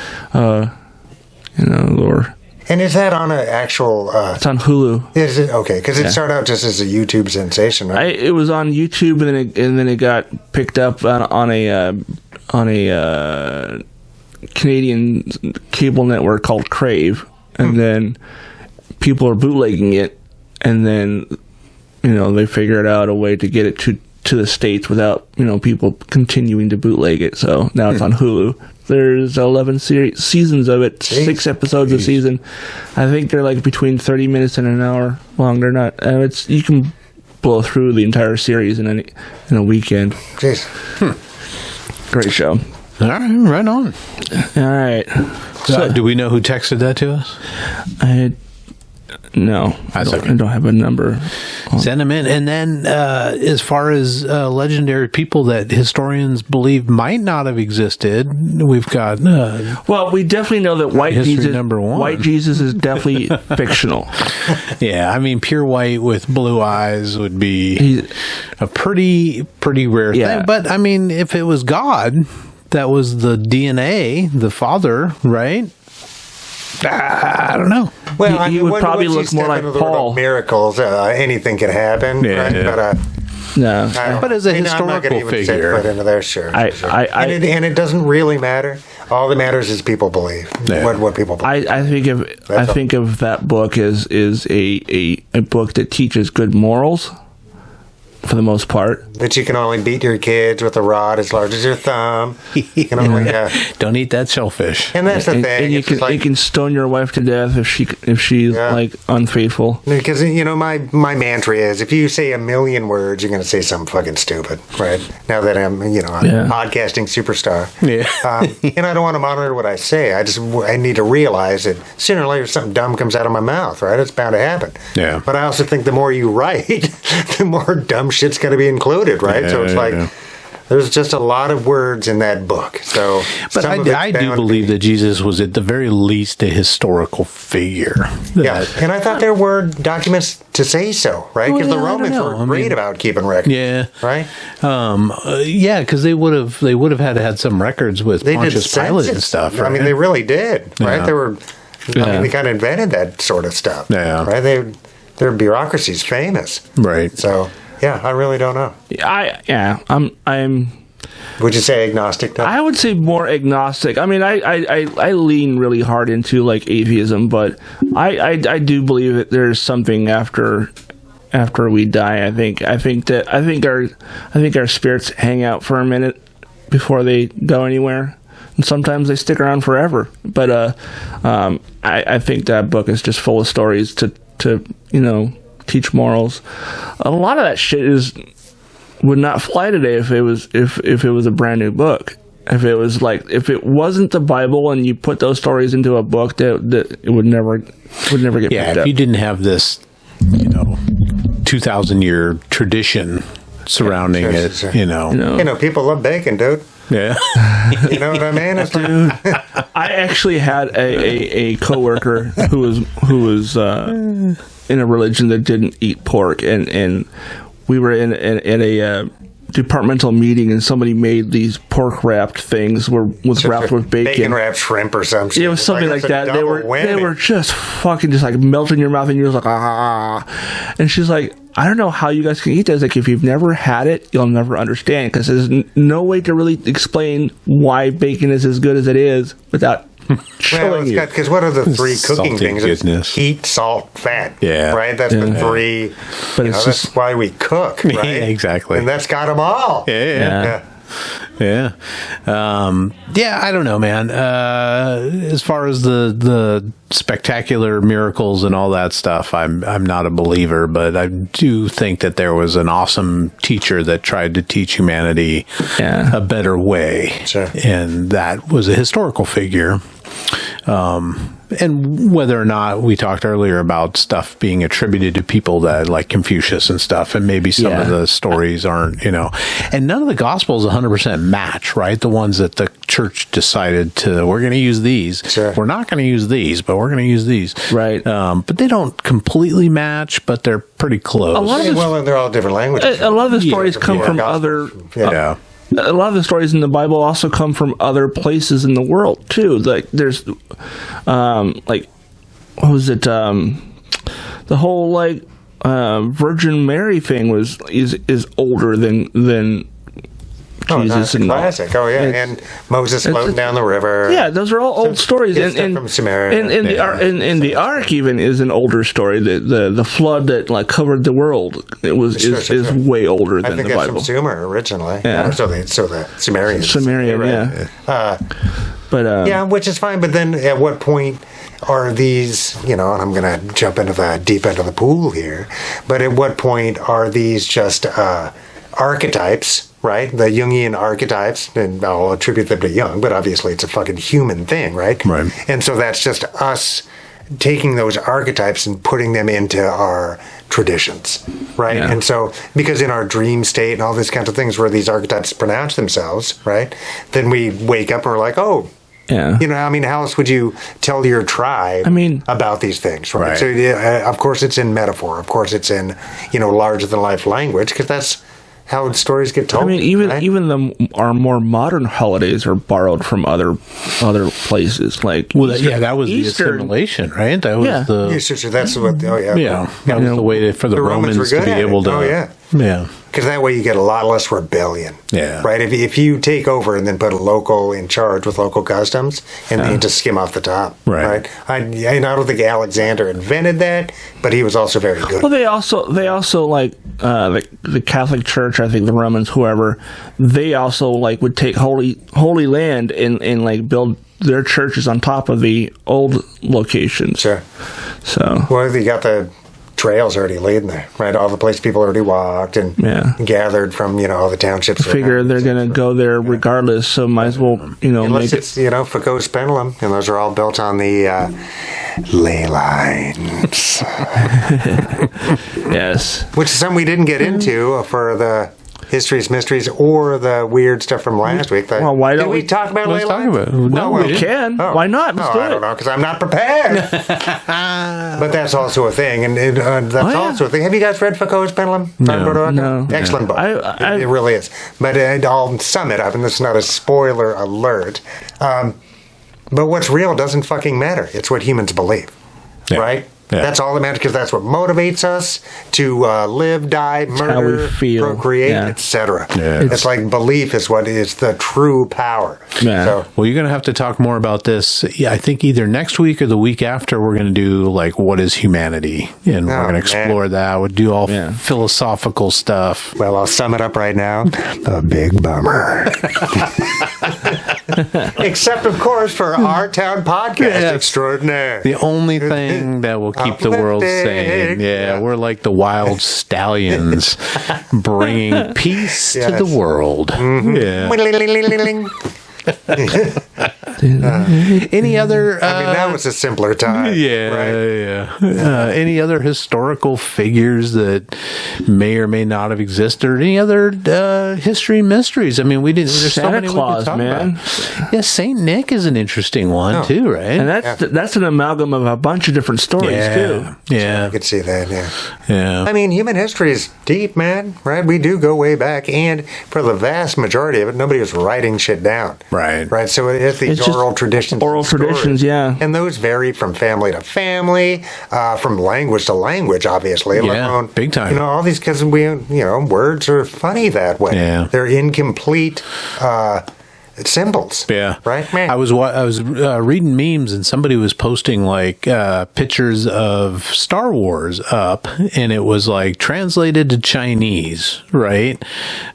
And is that on an actual... it's on Hulu. is it? Okay, because it started out just as a YouTube sensation, right? It was on YouTube, and then it got picked up on a Canadian cable network called Crave, and then people are bootlegging it, and then they figured out a way to get it to the States without people continuing to bootleg it. So now it's on Hulu. There's 11 seasons of it, 6 episodes a season. I think they're like between 30 minutes and an hour long. They're not. You can blow through the entire series in a weekend. Jeez. Great show. All right on. All right. So, do we know who texted that to us? No, I don't have a number. Send them in. And then as far as legendary people that historians believe might not have existed, we've got... well, we definitely know that White Jesus is definitely fictional. Yeah, I mean, pure white with blue eyes would be a pretty rare thing. But, I mean, if it was God, that was the DNA, the father, right? I don't know. Well, he would probably look more like Paul. Miracles, anything can happen, right? Yeah. But no, but as a historical figure, foot into there, sure. And it doesn't really matter. All that matters is people believe what people believe. I think of that book as a book that teaches good morals. For the most part, that you can only beat your kids with a rod as large as your thumb. You can only don't eat that shellfish. And that's the thing. And you can stone your wife to death if she's like unfaithful. Because my mantra is, if you say a million words, you're going to say something fucking stupid, right? Now that I'm a podcasting superstar, and I don't want to monitor what I say. I need to realize that sooner or later something dumb comes out of my mouth, right? It's bound to happen. Yeah. But I also think the more you write, the more dumb shit's got to be included, right? So it's there's just a lot of words in that book. So, but I do believe that Jesus was at the very least a historical figure. And I thought there were documents to say so, right? Because the Romans were great about keeping records. Yeah, right. Because they would have had some records with Pontius Pilate and stuff. Right? I mean, they really did, right? They were. I mean, they kind of invented that sort of stuff. Yeah, right. Their bureaucracy's famous, right? So. Yeah, I really don't know. I'm. Would you say agnostic? Though? I would say more agnostic. I mean, I lean really hard into like atheism, but I do believe that there's something after we die. I think our spirits hang out for a minute before they go anywhere, and sometimes they stick around forever. But I think that book is just full of stories to teach morals. A lot of that shit would not fly today if it was a brand new book. If it wasn't the Bible and you put those stories into a book, that it would never get picked up. If you didn't have this 2,000 year tradition surrounding it. People love bacon, dude. Yeah. You know what I mean? Dude, I actually had a coworker who was in a religion that didn't eat pork, and we were in a departmental meeting, and somebody made these pork wrapped things was wrapped with bacon wrapped shrimp or something. It was something like that. They were just fucking just like melting in your mouth, and you're just like and she's like, I don't know how you guys can eat this. Like, if you've never had it, you'll never understand, because there's no way to really explain why bacon is as good as it is without showing you. Because what are the three cooking things? Goodness. Heat, salt, fat. Yeah. Right? That's the three. But that's why we cook, right? Yeah, exactly. And that's got them all. Yeah. I don't know, man. As far as the spectacular miracles and all that stuff, I'm not a believer, but I do think that there was an awesome teacher that tried to teach humanity a better way. Sure. And that was a historical figure. And whether or not, we talked earlier about stuff being attributed to people that like Confucius and stuff, and maybe some of the stories aren't, and none of the Gospels 100% match, right? The ones that the church decided we're going to use these. Sure. We're not going to use these, but we're going to use these. Right. But they don't completely match, but they're pretty close. They're all different languages. A lot of the stories come from other... A lot of the stories in the Bible also come from other places in the world too. Like there's, what was it? The whole Virgin Mary thing is older than Jesus. And classic. And Moses floating down the river. Yeah, those are all old stories. And from Samaria. And the Ark even is an older story. The flood that covered the world is way older than the Bible. I think that's from Sumer originally. Yeah. So the Sumerians. Sumerian, right. Which is fine. But then at what point are these, and I'm going to jump into the deep end of the pool here, but at what point are these just archetypes, right? The Jungian archetypes, and I'll attribute them to Jung, but obviously it's a fucking human thing, right? Right. And so that's just us taking those archetypes and putting them into our traditions, right? Yeah. And so, because in our dream state and all these kinds of things where these archetypes pronounce themselves, right? Then we wake up and we're like, oh, Yeah. you know, I mean, how else would you tell your tribe about these things, right? Right. So, of course, it's in metaphor. Of course, it's in, larger than life language, because that's how stories get told. I mean, even our more modern holidays are borrowed from other places. Like, that was Easter, the assimilation, right? That was the Easter, that's what. Oh yeah, yeah. That was the way for the Romans were good to be at it. able to. Oh yeah. Yeah. Because that way you get a lot less rebellion. Yeah. Right? If you take over and then put a local in charge with local customs and then just skim off the top. Right. I don't think Alexander invented that, but he was also very good. Well, they also like the Catholic Church, I think the Romans, whoever, they also like would take holy land and like build their churches on top of the old locations. Sure. So. Well, you got the trails already leading there, right? All the places people already walked and gathered from, all the townships. I figure they're going to go there regardless, so might as well, Unless make it's, Foucault's pendulum, and those are all built on the ley lines. Yes. Which is something we didn't get into for the Histories, Mysteries, or the weird stuff from last week. Well, why don't we talk about ley Let's talk lines? about it. No, we can. Oh. Why not? Let's do I it. don't know, because I'm not prepared. But that's also a thing, and that's also a thing. Have you guys read Foucault's Pendulum? No. Excellent book. It really is. But I'll sum it up, and this is not a spoiler alert. But what's real doesn't fucking matter. It's what humans believe, right? Yeah. That's all that matters, because that's what motivates us to live, die, murder, how we feel. procreate, Yeah. etc. Yeah. It's like belief is what is the true power. Yeah. So, Well, you're going to have to talk more about this. Yeah, I think either next week or the week after, we're going to do like what is humanity, and we're going to explore that. We'll do all philosophical stuff. well, I'll sum it up right now. A big bummer. Except, of course, for our town podcast extraordinaire. The only thing that will keep the world sane. Yeah, we're like the wild stallions bringing peace to the world. Yeah. Any other? that was a simpler time. Any other historical figures that may or may not have existed, or any other history mysteries? I mean, we didn't. There's Santa so many Claus, we could talk man. about. Yeah, Saint Nick is an interesting one too, right? And that's an amalgam of a bunch of different stories too. Yeah, I could see that. yeah. I mean, human history is deep, man. Right? We do go way back, and for the vast majority of it, nobody was writing shit down. Right. Right. So it's these It's just oral traditions. oral and stories. traditions, yeah. And those vary from family to family, from language to language, obviously. Yeah, big time. All these, because words are funny that way. Yeah. They're incomplete symbols. Yeah, Right, man. I was reading memes, and somebody was posting like pictures of Star Wars up, and it was like translated to Chinese, right?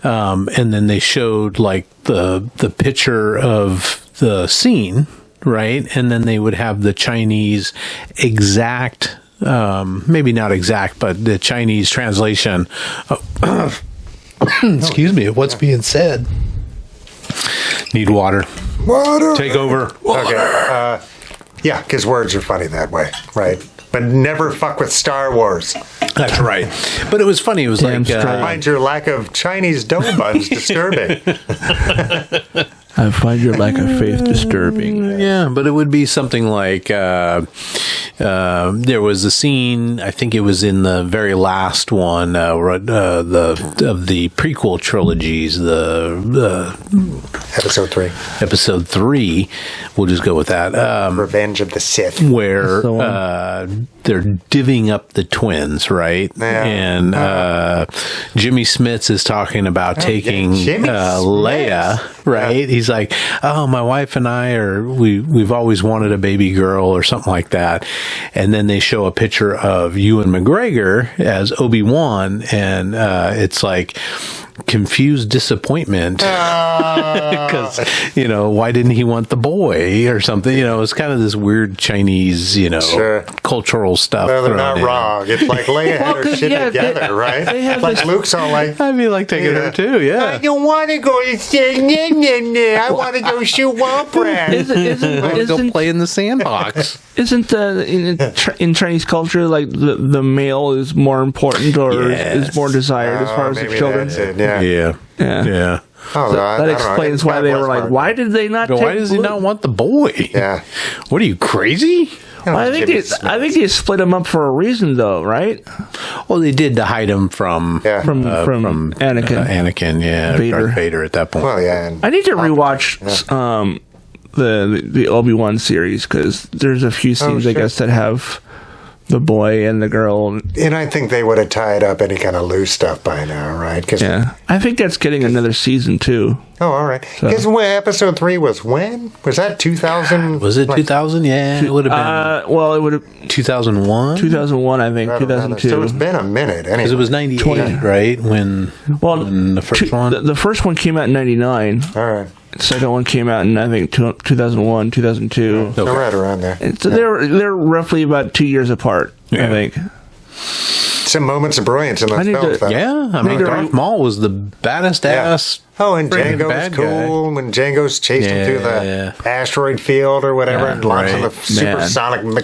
And then they showed like the picture of the scene, right? And then they would have the Chinese exact, maybe not exact, but the Chinese translation. Excuse me, of what's being said. Need water. Water. Take over. Okay. Yeah, because words are funny that way, right? But never fuck with Star Wars. That's right. But it was funny. It was Damn like straight. Find your lack of Chinese dough buns disturbing. I find your lack of faith disturbing. yeah, but it would be something like there was a scene. I think it was in the very last one of the prequel trilogies. The Episode 3. episode 3. We'll just go with that. Revenge of the Sith. Where So, they're divvying up the twins, right? Yeah. And Jimmy Smits is talking about taking Jimmy Leia, right? He's like, "Oh, my wife and I we've always wanted a baby girl," or something like that. And then they show a picture of Ewan McGregor as Obi-Wan, and it's like confused disappointment because why didn't he want the boy or something? It's kind of this weird Chinese cultural stuff. No, they're not wrong. It's like Leia had her shit together, right? Like Luke's all like, I'd be like taking her too. Yeah, I don't want to go to I want to go shoot womp rats. Go play in the sandbox. Isn't in Chinese culture like the male is more important or is more desired as far as the children? That's it, Yeah. Oh, So that explains why they were like, why did they not? Why does he not want the boy? Yeah. What are you, crazy? Well, I think they split him up for a reason, though, right? Well, they did to hide him from Anakin. Anakin, Vader. Darth Vader at that point. Well, yeah. And I need to rewatch the Obi-Wan series because there's a few scenes, I guess, that have the boy and the girl. And I think they would have tied up any kind of loose stuff by now, right? I think that's getting another season, too. Oh, all right. Because episode 3 was when? Was that 2000? Was it 2000? Yeah, it would have been. Well, it would have 2001? 2001, I think. 2002. So it's been a minute. Anyway. Because it was 98, right? When the first one? The first one came out in 99. All right. The second one came out in, I think, 2001, 2002. So right around there. So they're roughly about 2 years apart, I think. Some moments of brilliance in those films, though. Yeah, I mean, Darth Maul was the baddest ass. Oh, and Django was cool. When Django's chased him through the asteroid field or whatever, and launched the supersonic boom,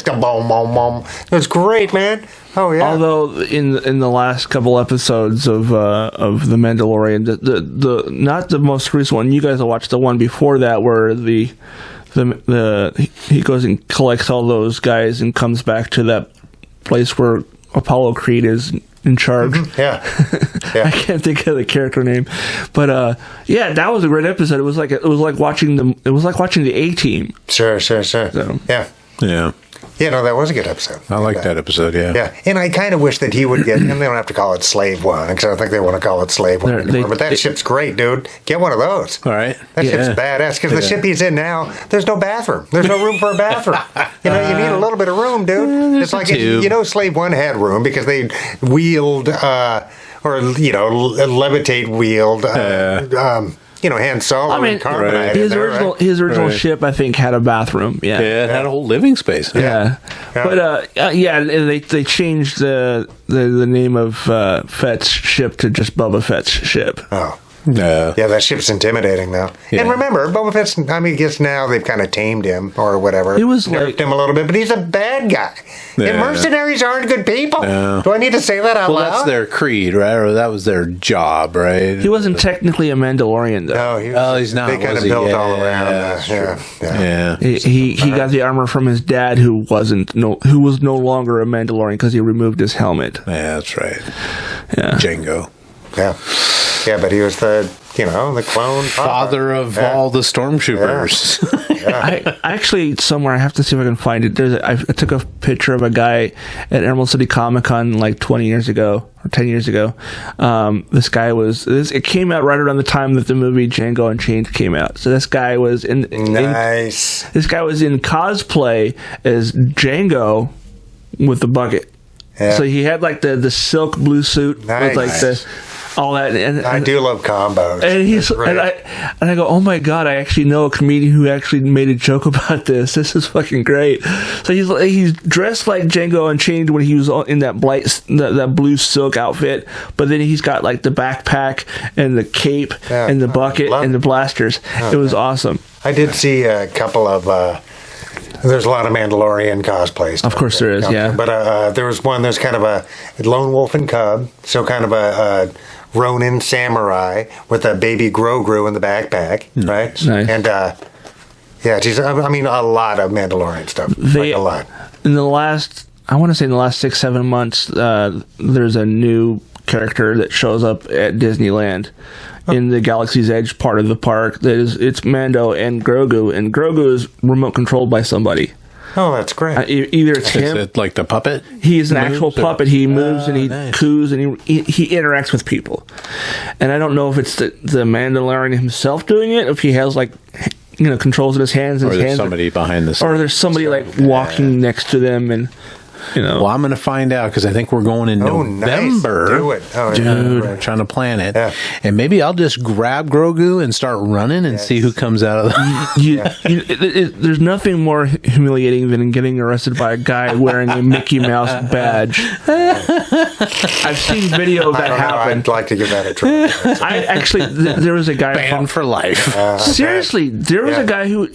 boom, boom. It was great, man. Oh yeah. Although in the last couple episodes of The Mandalorian, the not the most recent one, you guys will watch the one before that where he goes and collects all those guys and comes back to that place where Apollo Creed is in charge. Yeah. I can't think of the character name, but that was a great episode. It was like watching the A-Team. Sure. So. Yeah. Yeah, no, that was a good episode. I like that episode, yeah. Yeah, and I kind of wish that he would get, and they don't have to call it Slave One, because I don't think they want to call it Slave One anymore, but that ship's great, dude. Get one of those. All right. That ship's badass, because the ship he's in now, there's no bathroom. There's no room for a bathroom. You need a little bit of room, dude. It's like, Slave One had room, because they wheeled, levitate wheeled, Han Solo. I mean, his original ship, I think, had a bathroom. Yeah, it had a whole living space. Yeah. But they changed the name of Fett's ship to just Boba Fett's ship. Oh. Yeah, that ship's intimidating, though. Yeah. And remember, Boba Fett's, I guess now they've kind of tamed him or whatever. It was nerfed him a little bit, but he's a bad guy. Yeah. And mercenaries aren't good people. Yeah. Do I need to say that out loud? Well, that's their creed, right? Or that was their job, right? He wasn't technically a Mandalorian, though. No, he's not. They kind of built all around. He got the armor from his dad, who was no longer a Mandalorian because he removed his helmet. Yeah, that's right. Yeah, Django. Yeah. Yeah, but he was the clone father of all the stormtroopers. Yeah. I actually, somewhere, I have to see if I can find it. I took a picture of a guy at Emerald City Comic Con like 20 years ago or 10 years ago. This guy it came out right around the time that the movie Django Unchained came out. So this guy was this guy was in cosplay as Django with the bucket. Yeah. So he had like the silk blue suit with like all that, and I do love combos. And I go, oh my god! I actually know a comedian who actually made a joke about this. This is fucking great. So he's dressed like Django Unchained when he was in that blue silk outfit, but then he's got like the backpack and the cape and the bucket and the blasters. It was awesome. I did see a couple of. There's a lot of Mandalorian cosplays. Of course there is, yeah. But there was one. There's kind of a lone wolf and cub, so kind of a Ronin samurai with a baby Grogu in the backpack, right? Nice. And a lot of Mandalorian stuff. A lot. In the last 6-7 months, there's a new character that shows up at Disneyland. In the Galaxy's Edge part of the park, it's Mando and Grogu is remote controlled by somebody. Oh, that's great. Either it's him, is it like the puppet. He's an actual puppet. He moves and he coos and he interacts with people. And I don't know if it's the Mandalorian himself doing it, if he has controls in his hands. Or there's somebody behind the scenes. Or there's somebody walking next to them and. Well, I'm going to find out because I think we're going in November. Nice. Do it. Oh, Dude, we're trying to plan it. Yeah. And maybe I'll just grab Grogu and start running and see who comes out of the... There's nothing more humiliating than getting arrested by a guy wearing a Mickey Mouse badge. I've seen video of that happen. I'd like to give that a try. There was a guy Banned for life. Seriously, there was a guy who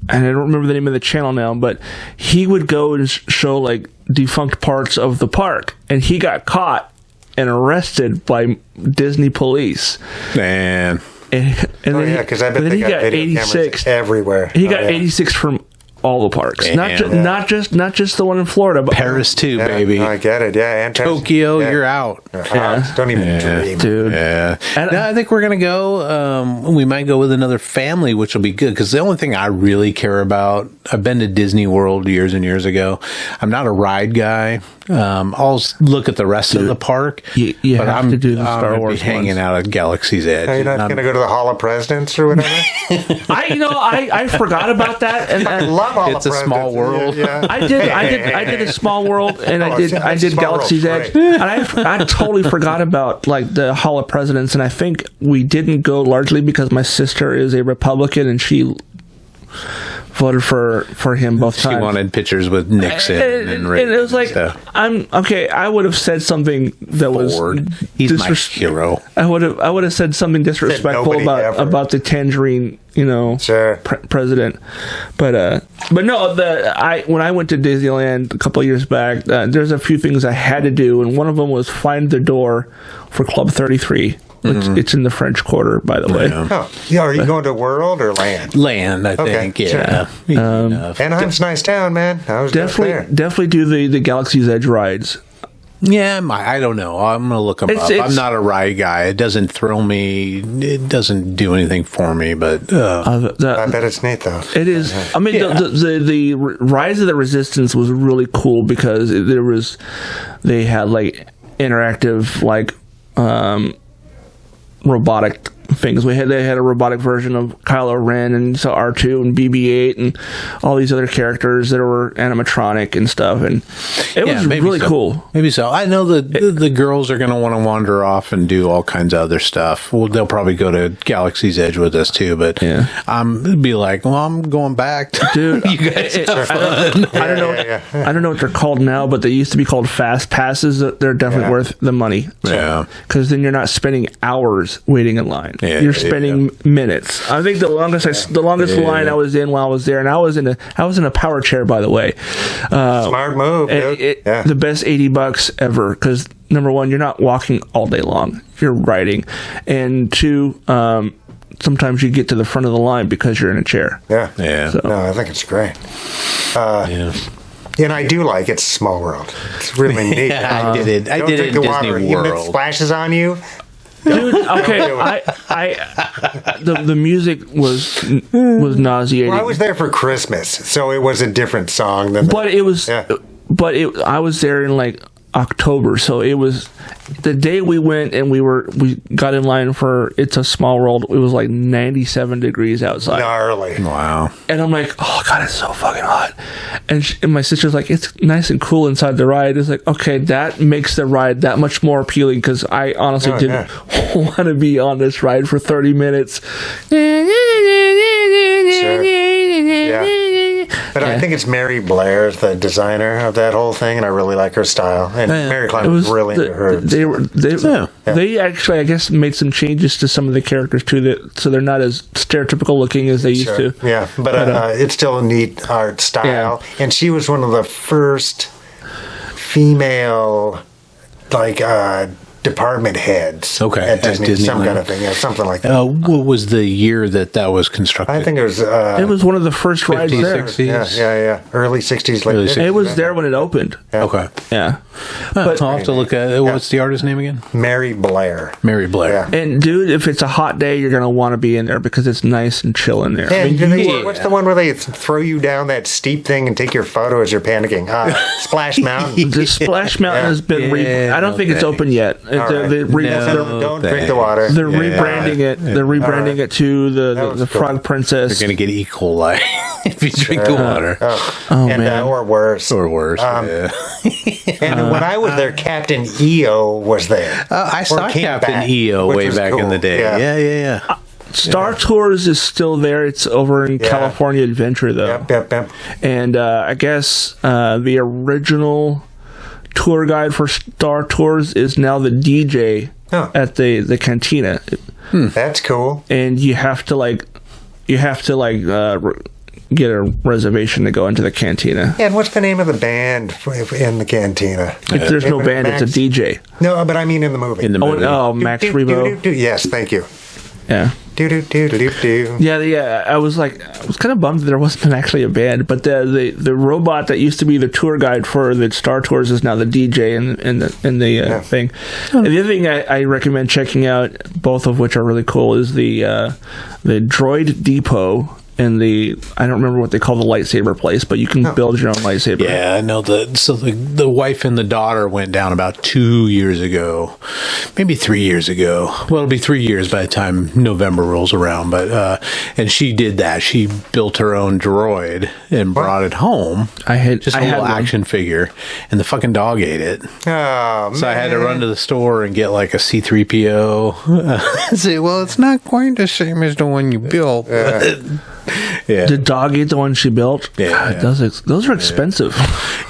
and I don't remember the name of the channel now, but he would go and show like defunct parts of the park, and he got caught and arrested by Disney police. Man. Because I bet they got video 86 cameras everywhere. He got 86 from all the parks, not just the one in Florida, but Paris too, baby. I get it. Yeah, and Tokyo, you're out. Don't even dream, dude. Yeah, I think we're gonna go. We might go with another family, which will be good because the only thing I really care about. I've been to Disney World years and years ago. I'm not a ride guy. I'll look at the rest of the park. You but have to do the Star Wars hanging out at Galaxy's Edge. Are you not going to go to the Hall of Presidents or whatever? I forgot about that, and I love Hall it's of a small world. Yeah. I did a small world, and I did Galaxy's Edge, right. and I totally forgot about like the Hall of Presidents, and I think we didn't go largely because my sister is a Republican and she voted for him both times. She wanted pictures with Nixon and Reagan. And it was like, I'm okay. I would have said something that Ford. was He's my hero. I would have said something disrespectful about the tangerine, Sure. president. But no, when I went to Disneyland a couple of years back, there's a few things I had to do, and one of them was find the door for Club 33. It's in the French Quarter, by the way. Are you going to World or Land? Land, I think. Yeah. Sure. Anaheim's a nice town, man. I was definitely do the Galaxy's Edge rides. Yeah, I don't know. I'm going to look them up. I'm not a ride guy. It doesn't thrill me. It doesn't do anything for me, but... I bet it's neat, though. It is. I mean, the Rise of the Resistance was really cool because they had, like, interactive, like... robotic things. They had a robotic version of Kylo Ren, and so R2 and BB-8 and all these other characters that were animatronic and stuff, and it was really cool. Maybe so. I know that the girls are going to want to wander off and do all kinds of other stuff. Well, they'll probably go to Galaxy's Edge with us too, but it'd be like, well, I'm going back. Dude, you guys have fun. I don't know what they're called now, but they used to be called Fast Passes. They're definitely worth the money. Because then you're not spending hours waiting in line. You're spending minutes. I think the longest line I was in while I was there, and I was in a power chair, by the way. Smart move, dude. The best $80 ever, because number one, you're not walking all day long. You're riding, and two, sometimes you get to the front of the line because you're in a chair. Yeah. So. No, I think it's great. And I do like it's a small world. It's really neat. I did it. I did it in Disney World. Even if it splashes on you. Dude, okay, the music was nauseating. Well, I was there for Christmas, so it was a different song than. I was there in like October, so it was the day we went and we got in line for It's a Small World. It was like 97 degrees outside. Gnarly. Wow. And I'm like, oh god, it's so fucking hot. And my sister's like, it's nice and cool inside the ride. It's like, okay, that makes the ride that much more appealing because I honestly didn't want to be on this ride for 30 minutes. Sure. Yeah. But I think it's Mary Blair, the designer of that whole thing, and I really like her style. And Mary Klein was really into her. They actually, I guess, made some changes to some of the characters too, so they're not as stereotypical looking as they used to. Yeah, but it's still a neat art style. Yeah. And she was one of the first female, department heads at Disney, some kind of thing, something like that. What was the year that was constructed? I think it was... it was one of the first rides there. 60s? Yeah. Early 60s, late 60s. It was there when it opened. Yeah. Okay. Yeah. But I'll have to look at it. What's the artist's name again? Mary Blair. Mary Blair. Yeah. And, dude, if it's a hot day, you're going to want to be in there because it's nice and chill in there. What's the one where they throw you down that steep thing and take your photo as you're panicking? Splash Mountain. The Splash Mountain has been... I don't think it's open yet. Don't drink the water. They're rebranding it. They're rebranding it to the Frog Princess. They're going to get E. coli. if you drink the water. Or worse. Or worse. Yeah. And when I was there, Captain EO was there. I saw Captain back, EO way back in the day. Yeah. Star Tours is still there. It's over in California Adventure, though. Yep. And I guess the original tour guide for Star Tours is now the DJ at the cantina. That's cool. And you have to get a reservation to go into the cantina. And what's the name of the band in the cantina? If there's no band, it's a DJ. No, but I mean in the movie. Max Rebo. Yes, thank you. Yeah. Do. Yeah. I was kind of bummed that there wasn't actually a band, but the robot that used to be the tour guide for the Star Tours is now the DJ in the thing. And the other thing I recommend checking out, both of which are really cool, is the Droid Depot. And I don't remember what they call the lightsaber place, but you can build your own lightsaber. Yeah, I know. The wife and the daughter went down about 2 years ago, maybe 3 years ago. Well, it'll be 3 years by the time November rolls around. But and she did that. She built her own droid and brought it home. I had a little action figure, and the fucking dog ate it. Oh, so I had to run to the store and get like a C-3PO. Say, well, it's not quite the same as the one you built. Yeah. Did dog eat the one she built? Yeah. God, those are expensive.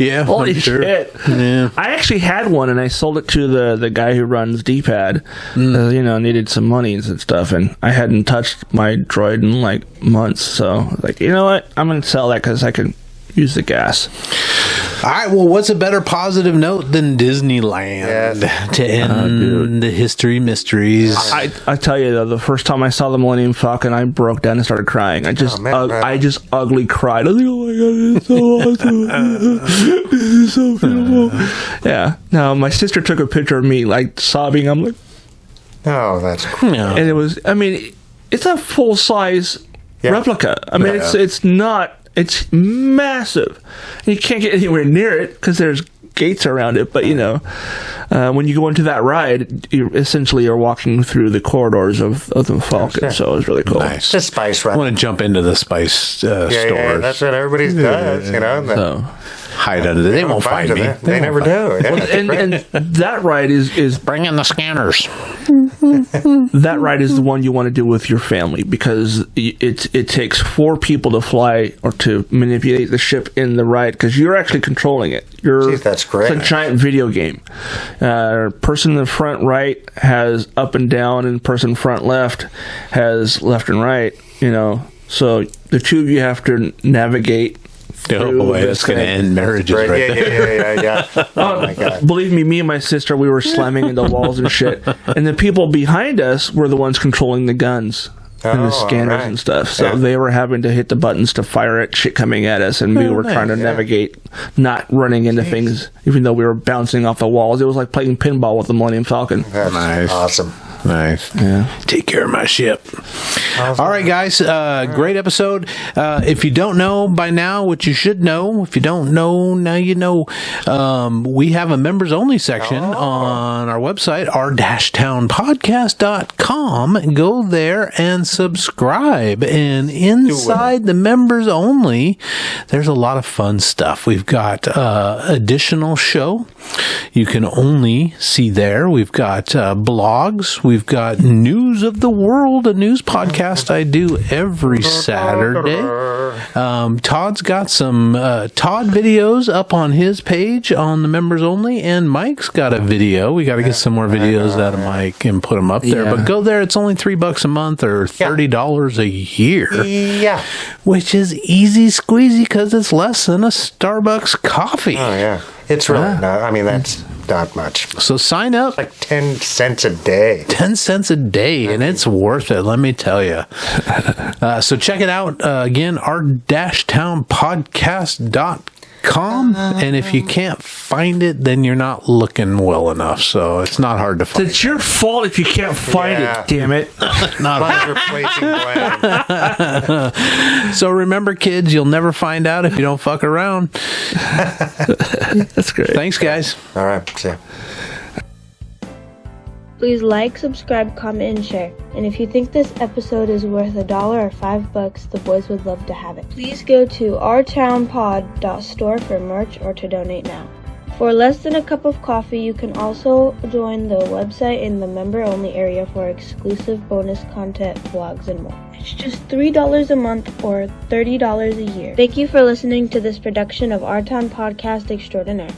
Yeah. Holy shit. Yeah. I actually had one and I sold it to the guy who runs D-Pad. Needed some money and stuff, and I hadn't touched my droid in like months. So you know what? I'm going to sell that because I can use the gas. All right, well, what's a better positive note than Disneyland to end the history mysteries? I tell you, though, the first time I saw the Millennium Falcon, I broke down and started crying. I just ugly cried. I was like, oh my God, it's so awesome. This is so beautiful. Yeah. Now, my sister took a picture of me, like, sobbing. I'm like... Oh, that's cool. And it was... I mean, it's a full-size replica. I mean, it's not... It's massive. And you can't get anywhere near it because there's gates around it. But, when you go into that ride, you're walking through the corridors of the Falcon. So it was really cool. Nice. The spice ride. I want to jump into the spice stores. Yeah, that's what everybody does, Hide under there. They won't find me. They never do. And that ride is bring in the scanners. That ride is the one you want to do with your family because it takes 4 people to fly or to manipulate the ship in the ride because you're actually controlling it. That's great. It's a giant video game. Person in the front right has up and down, and person front left has left and right. So the two of you have to navigate. Oh boy, that's going to end marriages right there. Yeah. Oh my God. Believe me and my sister, we were slamming into walls and shit. And the people behind us were the ones controlling the guns and the scanners and stuff. So they were having to hit the buttons to fire at shit coming at us. And we were trying to navigate, not running into things, even though we were bouncing off the walls. It was like playing pinball with the Millennium Falcon. That's nice. Awesome. Nice. Yeah. Take care of my ship. All right, guys. Great episode. If you don't know by now what you should know, if you don't know, now you know. We have a members only section on our website, r-townpodcast.com. Go there and subscribe. And inside the members only, there's a lot of fun stuff. We've got additional show you can only see there. We've got blogs. We've got News of the World, a news podcast I do every Saturday. Todd's got some Todd videos up on his page on the members only, and Mike's got a video. We got to get some more videos out of Mike and put them up there. But go there. It's only $3 a month or $30 a year. Yeah. Which is easy squeezy because it's less than a Starbucks coffee. Oh, yeah. It's really not. I mean, that's not much. So sign up. Like 10 cents a day. 10 cents a day, and it's worth it, let me tell you. So check it out. Again, r-townpodcast.com. And if you can't find it, then you're not looking well enough. So it's not hard to find. It's your fault if you can't find it, damn it. Not So remember, kids, you'll never find out if you don't fuck around. That's great. Thanks, guys. All right. See ya. Please like, subscribe, comment, and share. And if you think this episode is worth $1 or $5, the boys would love to have it. Please go to ourtownpod.store for merch or to donate now. For less than a cup of coffee, you can also join the website in the member-only area for exclusive bonus content, vlogs, and more. It's just $3 a month or $30 a year. Thank you for listening to this production of Our Town Podcast Extraordinaire.